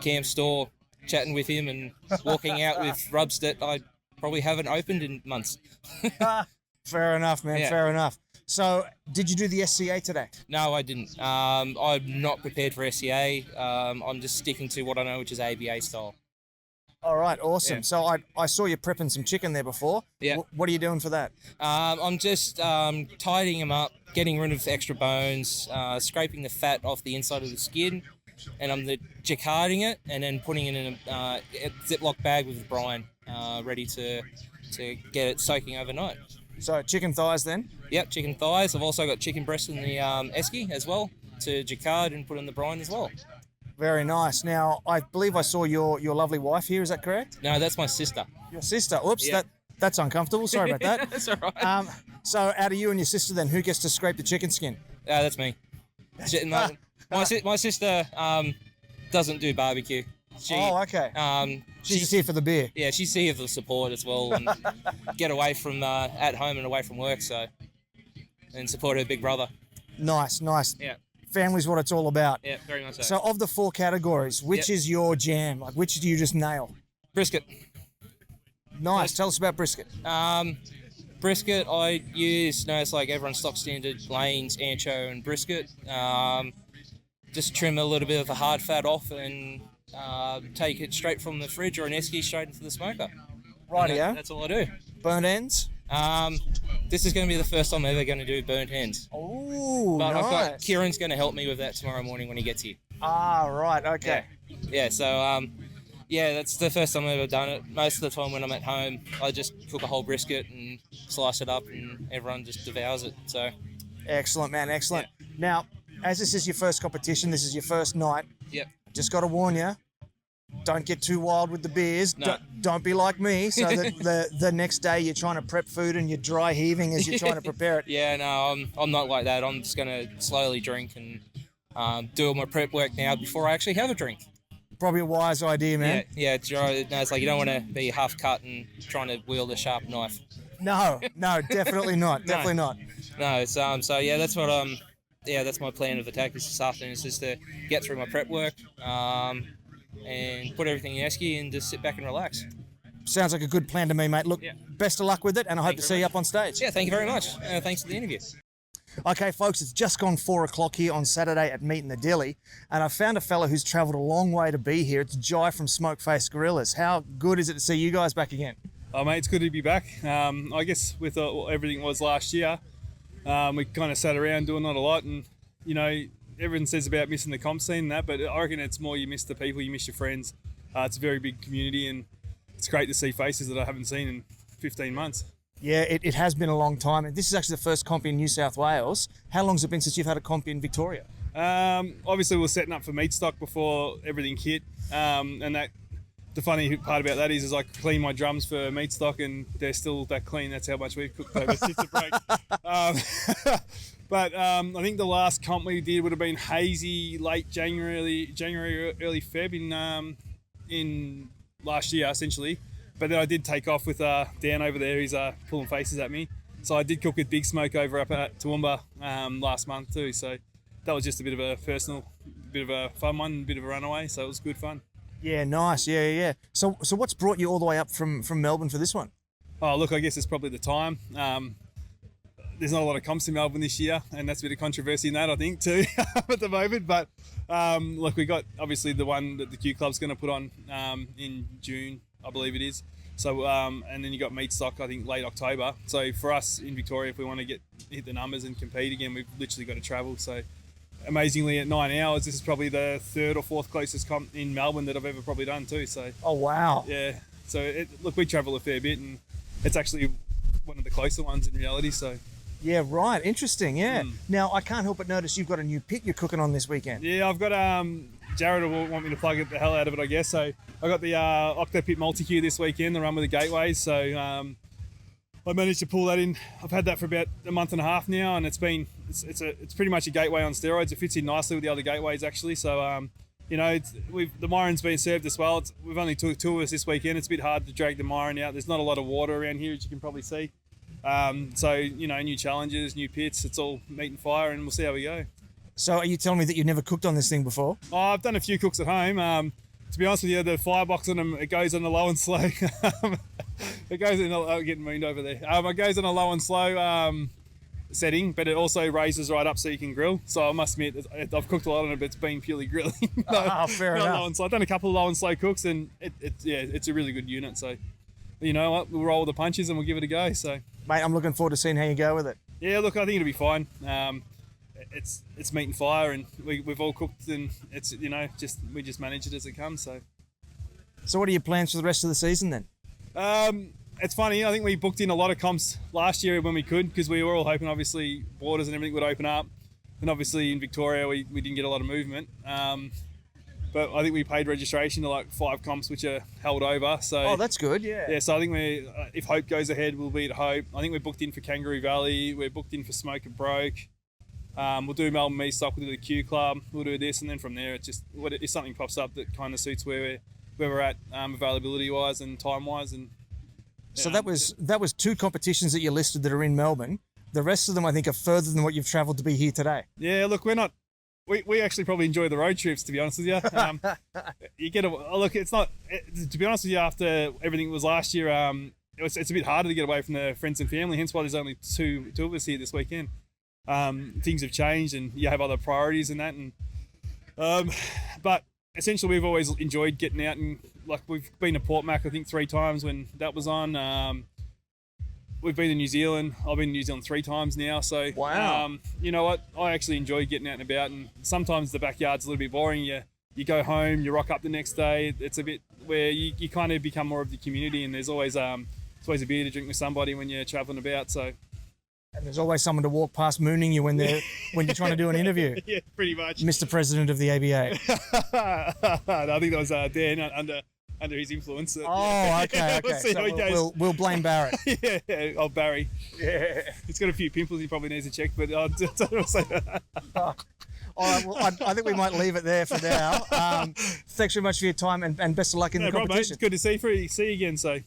Cam's store chatting with him and walking out with rubs that I probably haven't opened in months. Fair enough, man. Yeah. Fair enough. So, did you do the SCA today? No, I didn't. I'm not prepared for SCA. I'm just sticking to what I know, which is ABA style. All right, awesome. Yeah. So, I saw you prepping some chicken there before. Yeah. What are you doing for that? I'm just tidying them up, getting rid of extra bones, scraping the fat off the inside of the skin, and I'm jacquarding it and then putting it in a Ziploc bag with brine, ready to get it soaking overnight. So, chicken thighs then? Yep, chicken thighs. I've also got chicken breast in the esky as well to jacquard and put in the brine as well. Very nice. Now, I believe I saw your lovely wife here. Is that correct? No, that's my sister. Your sister. Oops, Yeah. that's uncomfortable. Sorry about that. That's all right. So, out of you and your sister then, who gets to scrape the chicken skin? That's me. My sister doesn't do barbecue. Okay. She's just here for the beer. Yeah, she's here for the support as well and get away from at home and away from work, and support her big brother. Nice. Yeah. Family's what it's all about. Yeah, very much so. So, of the 4 categories, which is your jam? Like, which do you just nail? Brisket. Nice. Tell us about brisket. Brisket, I use, it's like everyone's stock standard lanes, ancho, and brisket. Just trim a little bit of the hard fat off and take it straight from the fridge or an esky straight into the smoker. Rightio. That's all I do. Burnt ends? This is going to be the first time I'm ever going to do burnt ends. Oh, But nice. I've got Kieran's going to help me with that tomorrow morning when he gets here. Ah, right. Okay. Yeah, so that's the first time I've ever done it. Most of the time when I'm at home, I just cook a whole brisket and slice it up and everyone just devours it. So Excellent, man. Excellent. Now, as this is your first competition, this is your first night, yep. just got to warn you, don't get too wild with the beers. No. Don't be like me, so that the next day you're trying to prep food and you're dry heaving as you're trying to prepare it. Yeah, no, I'm not like that. I'm just going to slowly drink and do all my prep work now before I actually have a drink. Probably a wise idea, man. Yeah, it's like you don't want to be half cut and trying to wield a sharp knife. No, definitely not. Definitely not. No, it's so yeah, that's what that's my plan of attack this afternoon. Is just to get through my prep work, and put everything in esky and just sit back and relax. Sounds like a good plan to me, mate. Look, best of luck with it, and I hope to see you up on stage. Yeah, thank you very much. Thanks for the interview. Okay, folks, it's just gone 4 o'clock here on Saturday at Meet in the Dilly, and I found a fella who's travelled a long way to be here. It's Jai from Smoke-Faced Gorillas. How good is it to see you guys back again? Oh, mate, it's good to be back. I guess with everything was last year, we kind of sat around doing not a lot, and everyone says about missing the comp scene and that, but I reckon it's more you miss the people, you miss your friends. It's a very big community, and it's great to see faces that I haven't seen in 15 months. Yeah, it has been a long time, and this is actually the first comp in New South Wales. How long has it been since you've had a comp in Victoria? Obviously, we were setting up for meat stock before everything hit, and that. The funny part about that is I clean my drums for meat stock and they're still that clean. That's how much we've cooked over since the break. But I think the last comp we did would have been hazy, late January, early Feb in last year, essentially. But then I did take off with Dan over there. He's pulling faces at me. So I did cook with Big Smoke over up at Toowoomba last month too. So that was just a bit of a personal, bit of a fun one, a bit of a runaway. So it was good fun. Yeah, nice. Yeah. So what's brought you all the way up from Melbourne for this one? Oh, look, I guess it's probably the time. There's not a lot of comps in Melbourne this year, and that's a bit of controversy in that, I think, too, at the moment. But, look, we got, obviously, the one that the Q Club's going to put on in June, I believe it is. So, and then you got meat stock, I think, late October. So, for us in Victoria, if we want to hit the numbers and compete again, we've literally got to travel. So, amazingly, at 9 hours, this is probably the 3rd or 4th closest comp in Melbourne that I've ever probably done too. So, oh wow, yeah. So, look, we travel a fair bit, and it's actually one of the closer ones in reality. So, yeah, right, interesting. Yeah. Now I can't help but notice you've got a new pit you're cooking on this weekend. Yeah, I've got Jared will want me to plug it the hell out of it, I guess. So, I got the Octo Pit Multi-Q this weekend, the run with the gateways. So, I managed to pull that in. I've had that for about a month and a half now, and it's pretty much a gateway on steroids. It fits in nicely with the other gateways actually. So the Myron's been served as well. We've only took 2 of us this weekend. It's a bit hard to drag the Myron out. There's not a lot of water around here, as you can probably see. So new challenges, new pits. It's all meat and fire, and we'll see how we go. So are you telling me that you've never cooked on this thing before? Oh, I've done a few cooks at home. to be honest with you, the firebox on them, it goes on the low and slow. It goes in. I'm getting meaned over there. It goes on a low and slow setting, but it also raises right up so you can grill. So I must admit, I've cooked a lot on it, but it's been purely grilling. Fair enough. Low and slow. I've done a couple of low and slow cooks, and it's a really good unit. So you know what, we'll roll the punches and we'll give it a go. So Mate, I'm looking forward to seeing how you go with it. yeah, look, I think it'll be fine. It's meat and fire, and we've all cooked, and it's we just manage it as it comes. So what are your plans for the rest of the season then? It's funny, I think we booked in a lot of comps last year when we could, because we were all hoping obviously borders and everything would open up, and obviously in Victoria we didn't get a lot of movement, but I think we paid registration to like 5 comps which are held over. So That's good. Yeah. so I think if Hope goes ahead, we'll be at Hope. I think we're booked in for Kangaroo Valley, we're booked in for Smoke and Broke. We'll do Melbourne Meat Stock, we'll do the Q Club, we'll do this, and then from there it's just if something pops up that kind of suits where we're at, availability wise and time wise. And So that was 2 competitions that you listed that are in Melbourne. The rest of them, I think, are further than what you've travelled to be here today. Yeah, look, we actually probably enjoy the road trips, to be honest with you. You get to be honest with you, after everything was last year, it's a bit harder to get away from the friends and family. Hence why there's only two of us here this weekend. Things have changed, and you have other priorities and that. And but essentially, we've always enjoyed getting out, and like we've been to Port Mac, I think 3 times when that was on. We've been to New Zealand. I've been to New Zealand 3 times now. So wow. You know what? I actually enjoy getting out and about, and sometimes the backyard's a little bit boring. You go home, you rock up the next day. It's a bit where you kind of become more of the community, and there's always a beer to drink with somebody when you're traveling about. So. And there's always someone to walk past mooning you when you're trying to do an interview. Yeah, pretty much. Mr. President of the ABA. I think that was Dan under his influence. Oh, okay. We'll see how he goes. We'll blame Barrett. Yeah, Barry. Yeah, he's got a few pimples he probably needs to check, but I'll say that. All right, well, I think we might leave it there for now. Thanks very much for your time, and best of luck in the competition. Mate. It's good to see you again, so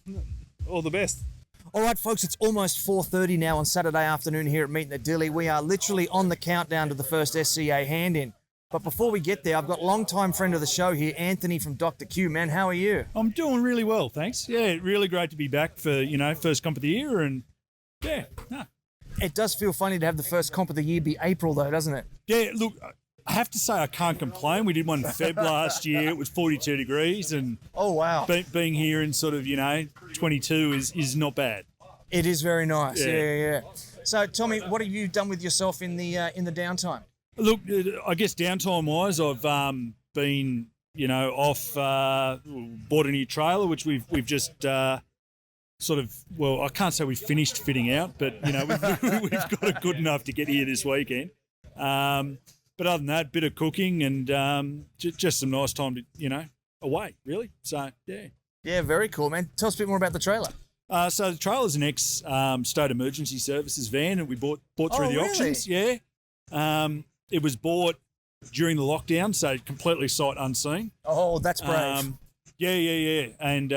all the best. All right, folks, it's almost 4:30 now on Saturday afternoon here at Meat in the Dilly. We are literally on the countdown to the first SCA hand-in. But before we get there, I've got long-time friend of the show here, Anthony from Dr. Q. Man, how are you? I'm doing really well, thanks. Yeah, really great to be back for, first comp of the year, and yeah. No. It does feel funny to have the first comp of the year be April, though, doesn't it? Yeah, look, I have to say I can't complain. We did one in Feb last year. It was 42 degrees, and oh wow, being here in sort of 22 is not bad. It is very nice. Yeah. So, Tommy, what have you done with yourself in the downtime? Look, I guess downtime wise, I've been off. Bought a new trailer, which we've just sort of. Well, I can't say we finished fitting out, but we've got it good enough to get here this weekend. But other than that, bit of cooking and just some nice time to away really. So yeah. Yeah, very cool, man. Tell us a bit more about the trailer. So the trailer's an ex-state emergency services van, and we bought through the auctions. Yeah. It was bought during the lockdown, so completely sight unseen. Oh, that's brave. Yeah. And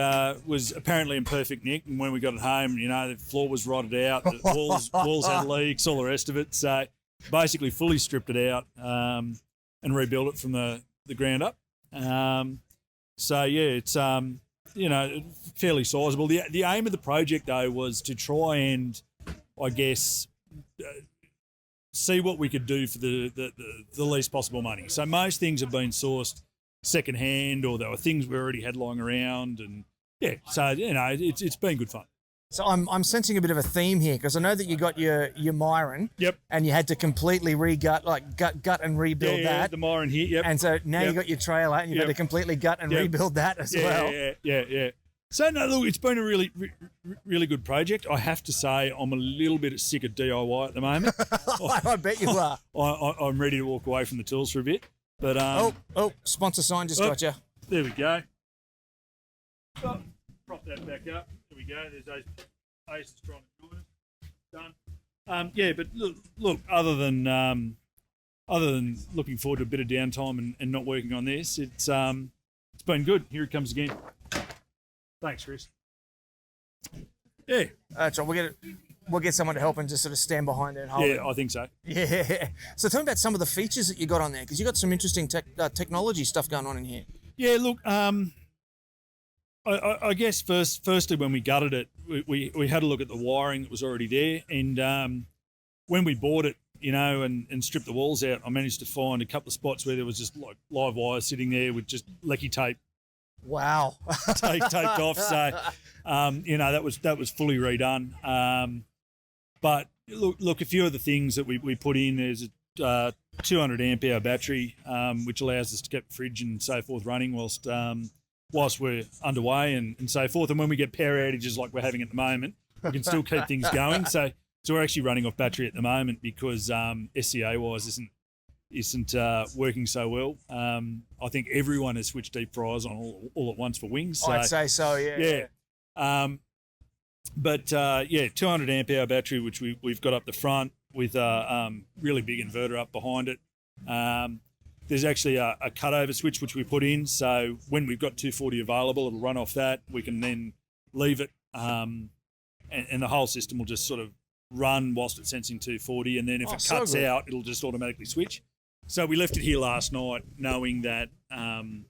was apparently in perfect nick. And when we got it home, the floor was rotted out, the walls had leaks, all the rest of it. So basically fully stripped it out and rebuilt it from the ground up. So yeah, it's fairly sizable. The aim of the project though was to try and, I guess, see what we could do for the least possible money. So most things have been sourced second hand, or there were things we already had lying around, and yeah. So it's been good fun. So I'm sensing a bit of a theme here, because I know that you got your Myron. Yep. And you had to completely gut and rebuild that. Yeah, the Myron here. Yep. And so now you got your trailer, and you've had to completely gut and rebuild that as well. Yeah. So no, look, it's been a really, really good project. I have to say, I'm a little bit sick of DIY at the moment. I bet you are. I'm ready to walk away from the tools for a bit. But sponsor sign just got you. There we go. Oh, prop that back up. There we go. There's those aces trying to do it. Done. But look. Other than looking forward to a bit of downtime and not working on this, it's been good. Here it comes again. Thanks, Chris. Yeah. That's right. We'll get someone to help and just sort of stand behind it and hold it. I think so. Yeah. So tell me about some of the features that you got on there, because you got some interesting technology stuff going on in here. Yeah, look, I guess firstly when we gutted it, we had a look at the wiring that was already there, and when we bought it, and stripped the walls out, I managed to find a couple of spots where there was just like live wires sitting there with just lecky tape. Wow. taped off. So, that was fully redone. But look, a few of the things that we put in, there's a 200 amp hour battery, which allows us to keep the fridge and so forth running whilst we're underway and so forth. And when we get power outages like we're having at the moment, we can still keep things going. So we're actually running off battery at the moment because SCA wise isn't working so well. I think everyone has switched deep fryers on all at once for wings. So, I'd say so, yeah. But 200 amp hour battery, which we've got up the front with a really big inverter up behind it. There's actually a cutover switch which we put in, so when we've got 240 available, it'll run off that. We can then leave it, and the whole system will just sort of run whilst it's sensing 240, and then if it cuts out, it'll just automatically switch. So we left it here last night knowing that, in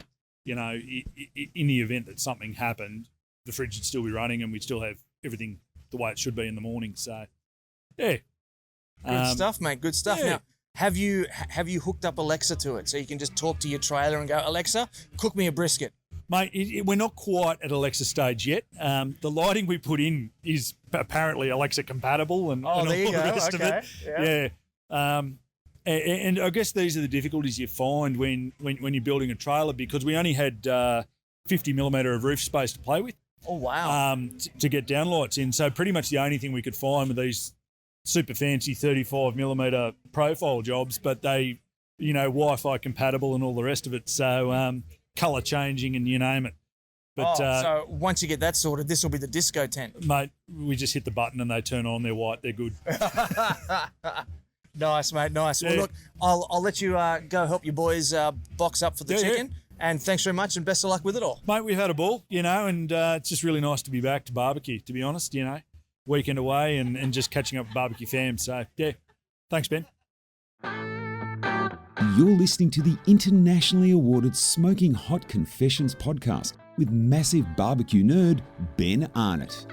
the event that something happened, the fridge would still be running and we'd still have everything the way it should be in the morning. So, yeah. Good stuff, mate. Good stuff. Yeah. Now, have you hooked up Alexa to it so you can just talk to your trailer and go, Alexa, cook me a brisket? Mate, we're not quite at Alexa stage yet. The lighting we put in is apparently Alexa compatible and all the rest of it. Yeah. And I guess these are the difficulties you find when you're building a trailer, because we only had 50 millimetre of roof space to play with. Oh, wow. To get downlights in. So pretty much the only thing we could find were these super fancy 35 millimetre profile jobs, but they, Wi-Fi compatible and all the rest of it. So colour changing and you name it. But so once you get that sorted, this will be the disco tent. Mate, we just hit the button and they turn on, they're white, they're good. Nice, mate, nice. Yeah. Well, look, I'll let you go help your boys box up for the chicken. Yeah. And thanks very much and best of luck with it all. Mate, we've had a ball, and it's just really nice to be back to barbecue, to be honest, weekend away and just catching up with barbecue fam. So, yeah, thanks, Ben. You're listening to the internationally awarded Smoking Hot Confessions podcast with massive barbecue nerd Ben Arnott.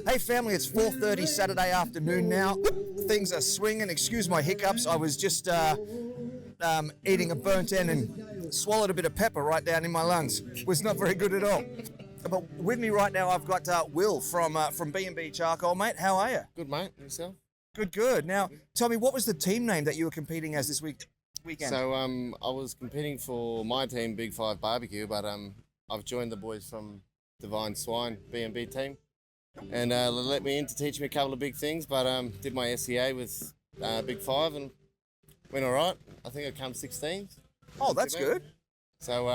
Hey family, it's 4:30 Saturday afternoon now. Things are swinging. Excuse my hiccups. I was just eating a burnt end and swallowed a bit of pepper right down in my lungs. Was not very good at all. But with me right now, I've got Will from B&B Charcoal, mate. How are you? Good, mate. Yourself? Good. Now, tell me, what was the team name that you were competing as this weekend? So I was competing for my team, Big Five Barbecue, but I've joined the boys from Divine Swine B&B team, and they let me in to teach me a couple of big things. But did my SCA with Big Five and went all right. I think I come 16th. Oh, that's good. So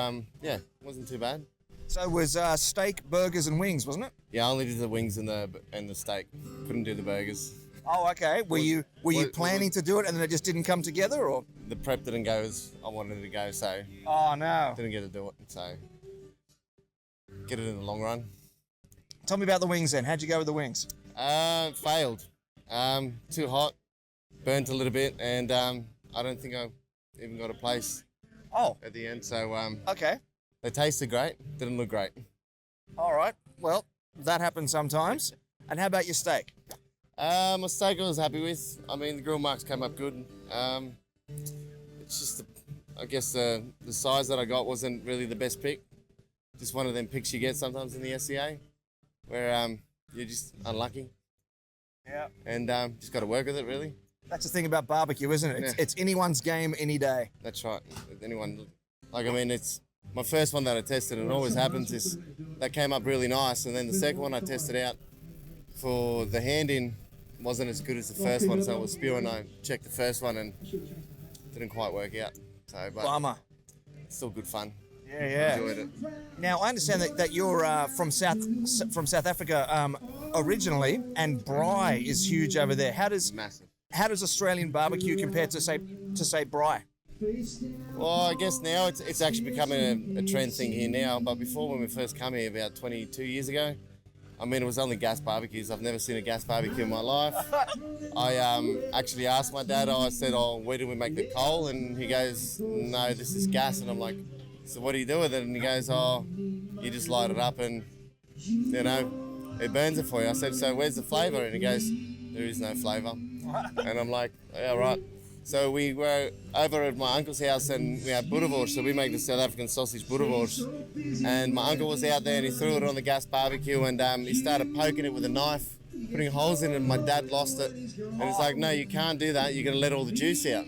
wasn't too bad. So it was steak, burgers, and wings, wasn't it? Yeah, I only did the wings and the steak. Couldn't do the burgers. Oh, okay. Were you planning to do it and then it just didn't come together, or? The prep didn't go as I wanted it to go, so. Oh no. Didn't get to do it, so. Get it in the long run. Tell me about the wings then. How'd you go with the wings? Failed. Too hot, burnt a little bit, and I don't think I even got a place. Oh. At the end, so. Okay. They tasted great. Didn't look great. All right. Well, that happens sometimes. And how about your steak? My steak I was happy with. I mean, the grill marks came up good. It's just, I guess the size that I got wasn't really the best pick. Just one of them picks you get sometimes in the SCA, where you're just unlucky. Yeah. And just got to work with it, really. That's the thing about barbecue, isn't it? Yeah. It's anyone's game any day. That's right. Anyone, it's my first one that I tested, and it always happens is that came up really nice, and then the second one I tested out for the hand-in wasn't as good as the first one, so I was spewing. I checked the first one and didn't quite work out. So, but bummer. It's still good fun. Yeah. Enjoyed it. Now I understand that you're from South Africa originally, and braai is huge over there. Massive. How does Australian barbecue compare to say braai? Well, I guess now it's actually becoming a trend thing here now. But before, when we first come here about 22 years ago, I mean, it was only gas barbecues. I've never seen a gas barbecue in my life. I actually asked my dad, I said, where do we make the coal? And he goes, no, this is gas. And I'm like, so what do you do with it? And he goes, you just light it up and, it burns it for you. I said, so where's the flavour? And he goes, there is no flavour. And I'm like, yeah, right. So we were over at my uncle's house and we had boerewors, so we make the South African sausage boerewors. And my uncle was out there and he threw it on the gas barbecue and he started poking it with a knife, putting holes in it, and my dad lost it. And he's like, no, you can't do that, you're going to let all the juice out.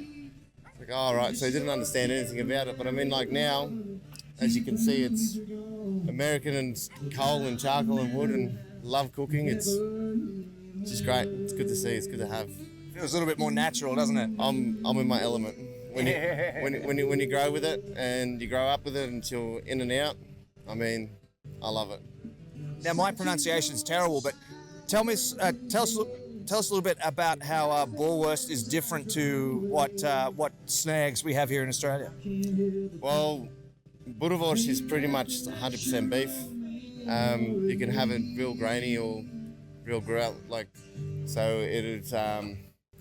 Like, all right, so he didn't understand anything about it. But I mean, like now, as you can see, it's American and coal and charcoal and wood and love cooking. It's just great. It's good to see, it's good to have. Feels a little bit more natural, doesn't it? I'm in my element. When you grow with it and you grow up with it until in and out, I mean, I love it. Now, my pronunciation's terrible, but tell us a little bit about how boerewors is different to what snags we have here in Australia. Well, boerewors is pretty much 100% beef. You can have it real grainy or real grilled, so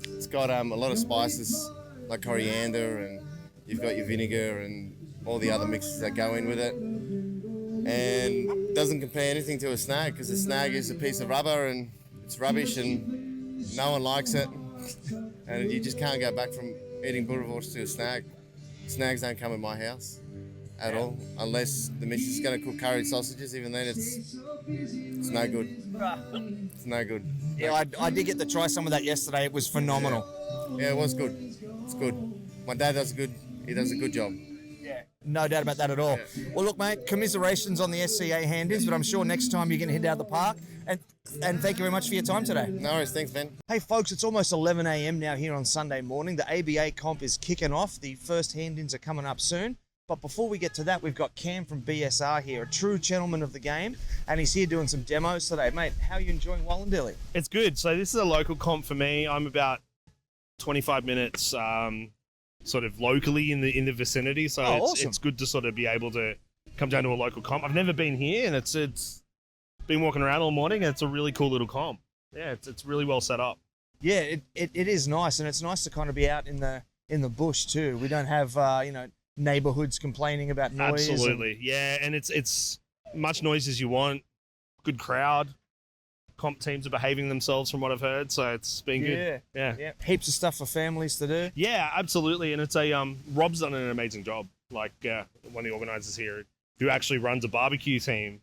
it's got a lot of spices like coriander, and you've got your vinegar and all the other mixes that go in with it. And it doesn't compare anything to a snag, because a snag is a piece of rubber and it's rubbish and no one likes it. And you just can't go back from eating boerewors to a snag. Snags don't come in my house at all, unless the missus is going to cook curried sausages. Even then, it's no good. It's no good. Yeah, I did get to try some of that yesterday. It was phenomenal. Yeah, it was good. It's good. My dad does a good job. Yeah, no doubt about that at all. Yeah. Well, look, mate, commiserations on the SCA hand-ins, but I'm sure next time you're going to hit out the park. And thank you very much for your time today. No worries, thanks, Ben. Hey, folks, it's almost 11 a.m. now here on Sunday morning. The ABA comp is kicking off. The first hand-ins are coming up soon. But before we get to that, we've got Cam from BSR here, a true gentleman of the game, and he's here doing some demos today. Mate, how are you enjoying Wallandilly? It's good. So this is a local comp for me. I'm about 25 minutes sort of locally in the vicinity, so awesome. It's good to sort of be able to come down to a local comp. I've never been here, and it's been walking around all morning, and it's a really cool little comp. Yeah, it's really well set up. Yeah, it is nice, and it's nice to kind of be out in the bush too. We don't have neighborhoods complaining about noise. Absolutely, yeah, and it's much noise as you want. Good crowd. Comp teams are behaving themselves from what I've heard, so it's been good. Yeah. Heaps of stuff for families to do. Yeah, absolutely, and it's Rob's done an amazing job. Like one of the organisers here, who actually runs a barbecue team,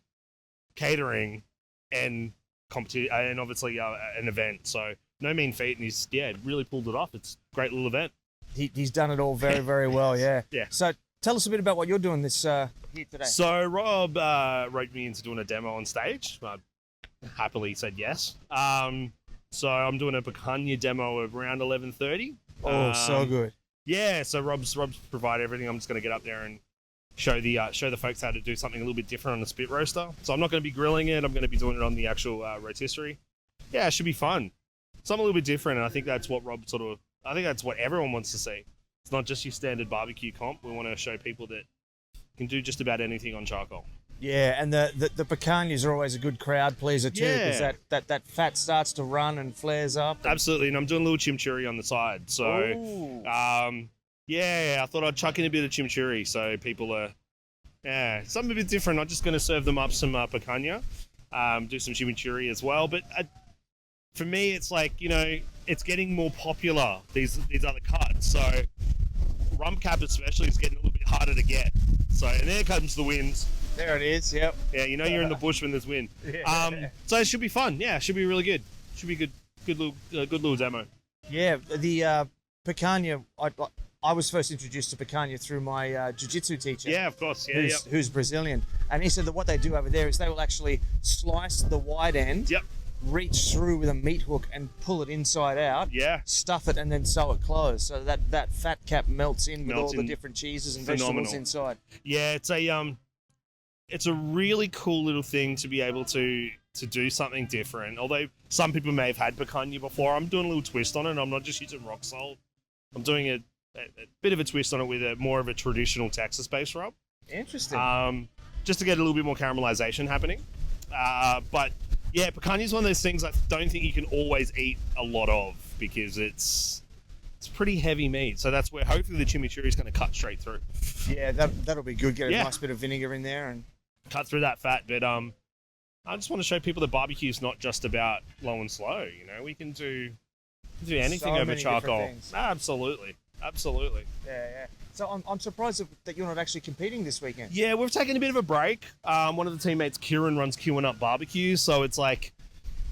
catering, and competition, and obviously an event. So no mean feat, and he's really pulled it off. It's a great little event. He's done it all very, very well, yeah. Yeah. So tell us a bit about what you're doing this here today. So Rob roped me into doing a demo on stage. I happily said yes. So I'm doing a picanha demo of around 11:30. Oh, so good. Yeah, so Rob's provided everything. I'm just going to get up there and show the folks how to do something a little bit different on the spit roaster. So I'm not going to be grilling it. I'm going to be doing it on the actual rotisserie. Yeah, it should be fun. Something a little bit different, and I think that's what I think that's what everyone wants to see. It's not just your standard barbecue comp. We want to show people that can do just about anything on charcoal. Yeah, and the picanhas are always a good crowd pleaser too, because that fat starts to run and flares up. Absolutely, and I'm doing a little chimichurri on the side. So, I thought I'd chuck in a bit of chimichurri so people are, something a bit different. Not just going to serve them up some picanha, do some chimichurri as well. But for me, it's like, it's getting more popular, these other cuts. So rump cap especially is getting a little bit harder to get. So, and there comes the wind. There it is, yep. Yeah, you're in the bush when there's wind. So it should be fun. Yeah, it should be really good. Should be good little demo. Yeah, the picanha, I was first introduced to picanha through my jiu-jitsu teacher. Yeah, of course. Yeah, who's Brazilian. And he said that what they do over there is they will actually slice the wide end. Yep. Reach through with a meat hook and pull it inside out, stuff it, and then sew it closed, so that fat cap melts in with all the different cheeses and vegetables inside. Yeah, it's a really cool little thing to be able to do something different. Although some people may have had picanha before, I'm doing a little twist on it. I'm not just using rock salt. I'm doing a bit of a twist on it with more of a traditional Texas-based rub. Interesting. Just to get a little bit more caramelization happening. But Yeah, picanha is one of those things I don't think you can always eat a lot of because it's pretty heavy meat. So that's where hopefully the chimichurri is going to cut straight through. Yeah, that'll be good. Get a nice bit of vinegar in there and cut through that fat. But I just want to show people that barbecue is not just about low and slow. You know, we can do anything over charcoal. Absolutely. Yeah. So I'm surprised that you're not actually competing this weekend. Yeah, we've taken a bit of a break. One of the teammates, Kieran, runs Queuing Up Barbecue, so it's like,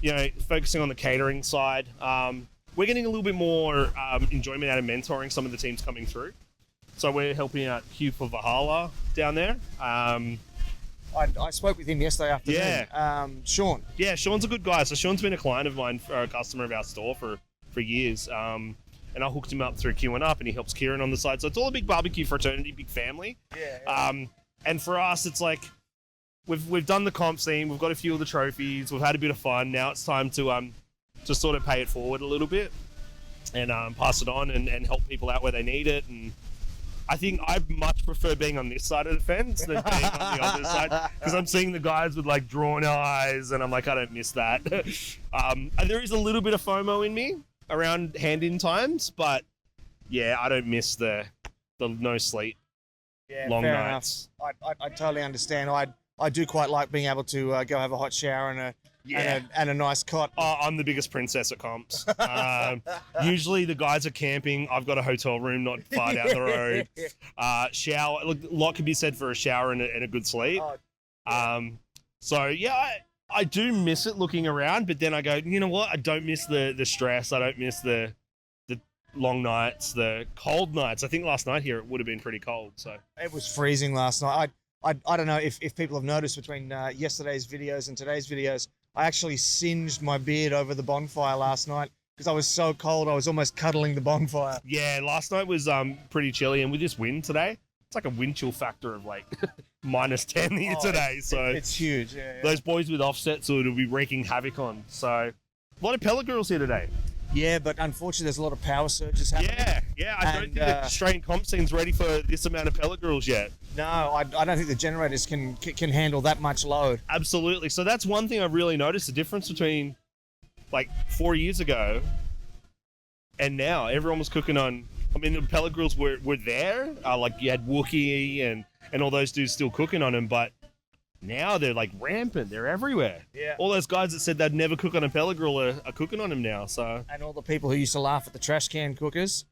you know, focusing on the catering side. We're getting a little bit more enjoyment out of mentoring some of the teams coming through. So we're helping out Hugh for Valhalla down there. I spoke with him yesterday afternoon. Yeah. Sean. Yeah, Sean's a good guy. So Sean's been a client of mine, a customer of our store for years. And I hooked him up through Queuing Up, and he helps Kieran on the side. So it's all a big barbecue fraternity, big family. Yeah. And for us, it's like we've done the comp scene, we've got a few of the trophies, we've had a bit of fun. Now it's time to sort of pay it forward a little bit and pass it on and help people out where they need it. And I think I much prefer being on this side of the fence than being on the other side, because I'm seeing the guys with like drawn eyes, and I'm like, I don't miss that. And there is a little bit of FOMO in me around hand-in times, but yeah, I don't miss the no sleep, long nights. I totally understand. I do quite like being able to go have a hot shower and a nice cot. Oh, I'm the biggest princess at comps. Usually the guys are camping. I've got a hotel room not far down the road. Shower. Look, a lot can be said for a shower and a good sleep. So yeah, I do miss it looking around, but then I go, you know what? I don't miss the stress. I don't miss the long nights, the cold nights. I think last night here it would have been pretty cold. So it was freezing last night. I don't know if people have noticed between yesterday's videos and today's videos, I actually singed my beard over the bonfire last night because I was so cold. I was almost cuddling the bonfire. Yeah, last night was pretty chilly, and with this wind today, it's like a wind chill factor of like -10 here today. So it's huge. Yeah. Those boys with offsets will be wreaking havoc on. So a lot of pellet grills here today. Yeah, but unfortunately there's a lot of power surges happening. Yeah. I don't think the Australian comp scene's ready for this amount of pellet grills yet. No, I don't think the generators can handle that much load. Absolutely. So that's one thing I've really noticed, the difference between like 4 years ago and now. Everyone was cooking on, I mean, the pellet grills were there. Like you had Wookie and all those dudes still cooking on them, but now they're like rampant. They're everywhere. Yeah. All those guys that said they'd never cook on a pellet grill are cooking on them now. So. And all the people who used to laugh at the trash can cookers.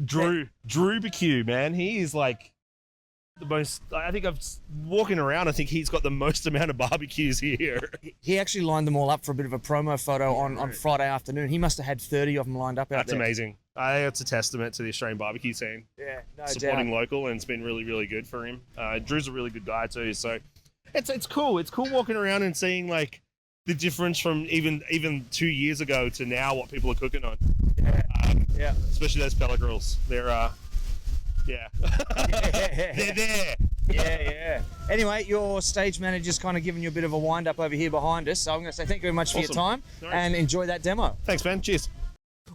Drew BBQ, man. He is like the most, I think walking around, I think he's got the most amount of barbecues here. He actually lined them all up for a bit of a promo photo on Friday afternoon. He must have had 30 of them lined up out there. That's amazing. I think it's a testament to the Australian barbecue scene. Yeah, no supporting doubt. local, and it's been really, really good for him. Drew's a really good guy too, so it's cool. It's cool walking around and seeing like the difference from even 2 years ago to now, what people are cooking on. Yeah. Especially those pellet grills. They're they're there. Yeah. Anyway, your stage manager's kind of giving you a bit of a wind up over here behind us, so I'm going to say thank you very much for your time and enjoy that demo. Thanks, man. Cheers.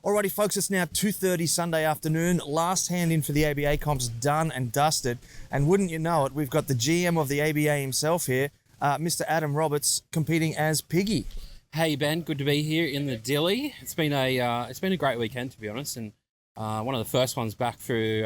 Alrighty, folks, it's now 2:30 Sunday afternoon. Last hand in for the ABA comps done and dusted. And wouldn't you know it, we've got the GM of the ABA himself here, Mr. Adam Roberts, competing as Piggy. Hey Ben, good to be here in the Dilly. It's been a great weekend, to be honest, and one of the first ones back through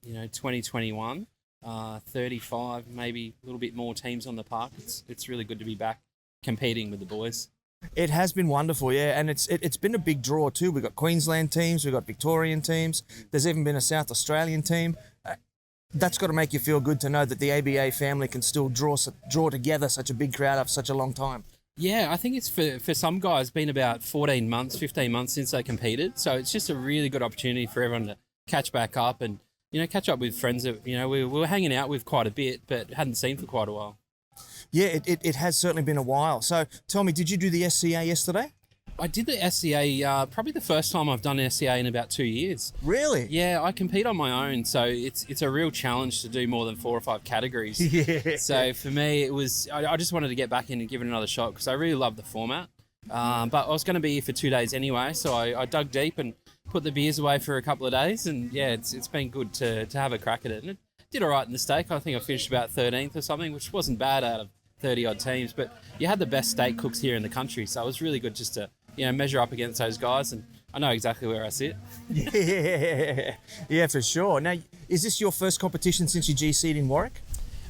2021. 35, maybe a little bit more teams on the park. It's really good to be back competing with the boys. It has been wonderful, yeah, and it's been a big draw too. We've got Queensland teams, we've got Victorian teams. There's even been a South Australian team. That's got to make you feel good to know that the ABA family can still draw together such a big crowd after such a long time. Yeah, I think it's for some guys been about 14 months, 15 months since they competed. So it's just a really good opportunity for everyone to catch back up and, catch up with friends that, we were hanging out with quite a bit, but hadn't seen for quite a while. Yeah, it has certainly been a while. So tell me, did you do the SCA yesterday? I did the SCA, probably the first time I've done an SCA in about 2 years. Really? Yeah, I compete on my own, so it's a real challenge to do more than 4 or 5 categories. Yeah. So for me, it was I just wanted to get back in and give it another shot because I really love the format. But I was going to be here for 2 days anyway, so I dug deep and put the beers away for a couple of days, and yeah, it's been good to have a crack at it. And it did all right in the stake. I think I finished about 13th or something, which wasn't bad out of 30 odd teams, but you had the best steak cooks here in the country. So it was really good just to, measure up against those guys, and I know exactly where I sit. Yeah, for sure. Now, is this your first competition since you GC'd in Warwick?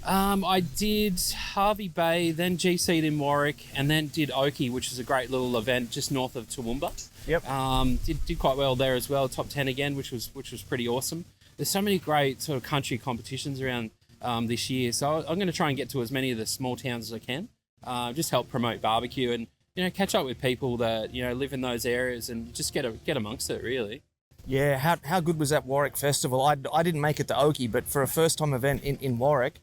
I did Harvey Bay, then GC'd in Warwick, and then did Oki, which is a great little event just north of Toowoomba. Yep. Did quite well there as well, top 10 again, which was pretty awesome. There's so many great sort of country competitions around this year, so I'm going to try and get to as many of the small towns as I can, just help promote barbecue and catch up with people that live in those areas and just get amongst it, really. Yeah, how good was that Warwick Festival? I didn't make it to Oki, but for a first time event in Warwick,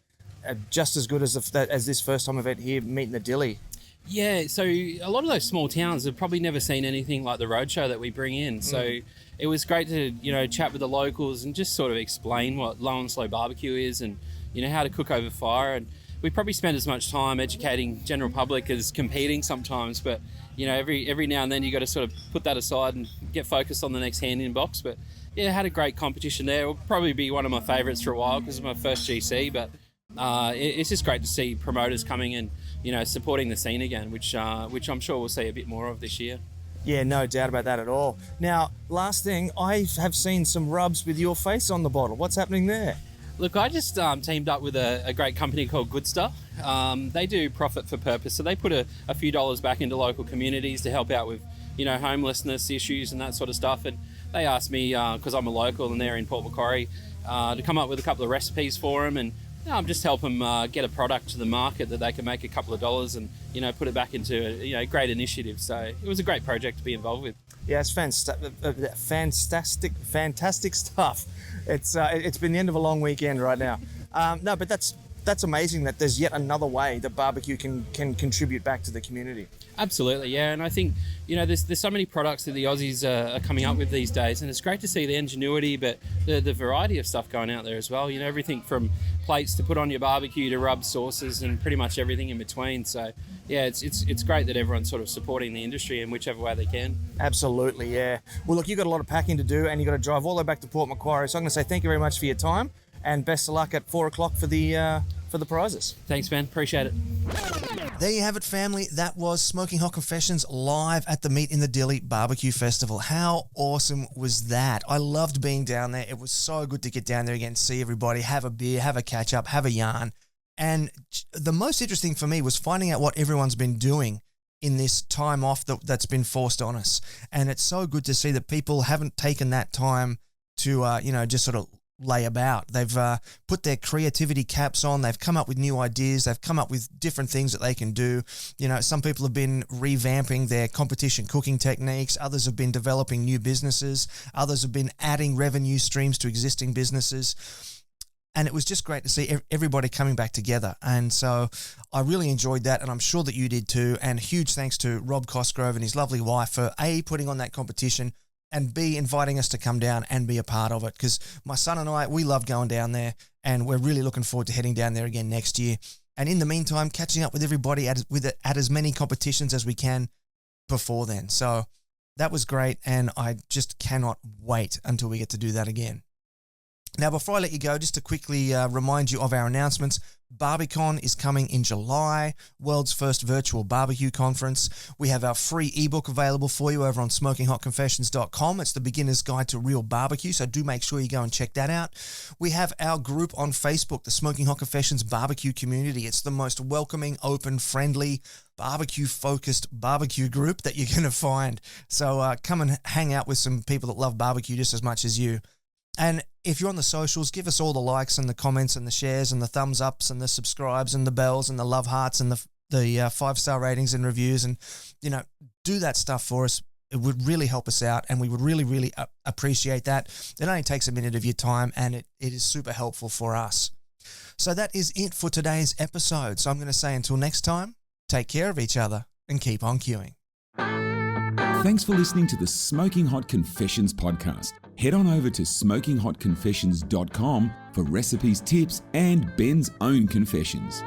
just as good as this first time event here, meeting the Dilly. Yeah, so a lot of those small towns have probably never seen anything like the roadshow that we bring in. So it was great to chat with the locals and just sort of explain what low and slow barbecue is and how to cook over fire. And we probably spend as much time educating general public as competing sometimes, but every now and then you got to sort of put that aside and get focused on the next hand in box. But yeah, had a great competition there. It'll probably be one of my favourites for a while because it's my first GC, but it's just great to see promoters coming and supporting the scene again, which I'm sure we'll see a bit more of this year. Yeah, no doubt about that at all. Now, last thing, I have seen some rubs with your face on the bottle. What's happening there? Look, I just teamed up with a great company called Good Stuff. They do profit for purpose, so they put a few dollars back into local communities to help out with, homelessness issues and that sort of stuff. And they asked me, because I'm a local and they're in Port Macquarie, to come up with a couple of recipes for them and just help them get a product to the market that they can make a couple of dollars and, put it back into a great initiative. So it was a great project to be involved with. Yeah, it's fantastic stuff. It's been the end of a long weekend right now. No, but that's amazing that there's yet another way that barbecue can contribute back to the community. Absolutely, yeah, and I think there's so many products that the Aussies are coming up with these days, and it's great to see the ingenuity, but the variety of stuff going out there as well. Everything from plates to put on your barbecue to rub sauces and pretty much everything in between. So yeah, it's great that everyone's sort of supporting the industry in whichever way they can. Absolutely, yeah. Well, look, you've got a lot of packing to do, and you've got to drive all the way back to Port Macquarie. So I'm going to say thank you very much for your time, and best of luck at 4 o'clock for the prizes. Thanks, man. Appreciate it. There you have it, family. That was Smoking Hot Confessions live at the Meat in the Dilly BBQ Festival. How awesome was that? I loved being down there. It was so good to get down there again, see everybody, have a beer, have a catch up, have a yarn. And the most interesting for me was finding out what everyone's been doing in this time off that's been forced on us. And it's so good to see that people haven't taken that time to, just sort of lay about. They've put their creativity caps on. They've come up with new ideas. They've come up with different things that they can do. Some people have been revamping their competition cooking techniques. Others have been developing new businesses. Others have been adding revenue streams to existing businesses. And it was just great to see everybody coming back together. And so I really enjoyed that, and I'm sure that you did too. And huge thanks to Rob Cosgrove and his lovely wife for A, putting on that competition, and B, inviting us to come down and be a part of it, because my son and I, we love going down there, and we're really looking forward to heading down there again next year. And in the meantime, catching up with everybody at as many competitions as we can before then. So that was great, and I just cannot wait until we get to do that again. Now, before I let you go, just to quickly remind you of our announcements. Barbecon is coming in July, world's first virtual barbecue conference. We have our free ebook available for you over on SmokingHotConfessions.com. It's the beginner's guide to real barbecue, so do make sure you go and check that out. We have our group on Facebook, the Smoking Hot Confessions Barbecue Community. It's the most welcoming, open, friendly, barbecue-focused barbecue group that you're going to find. So come and hang out with some people that love barbecue just as much as you. And if you're on the socials, give us all the likes and the comments and the shares and the thumbs ups and the subscribes and the bells and the love hearts and the 5-star ratings and reviews, and do that stuff for us. It would really help us out, and we would really, really appreciate that. It only takes a minute of your time, and it is super helpful for us. So that is it for today's episode. So I'm going to say until next time, take care of each other and keep on queuing. Thanks for listening to the Smoking Hot Confessions podcast. Head on over to SmokingHotConfessions.com for recipes, tips, and Ben's own confessions.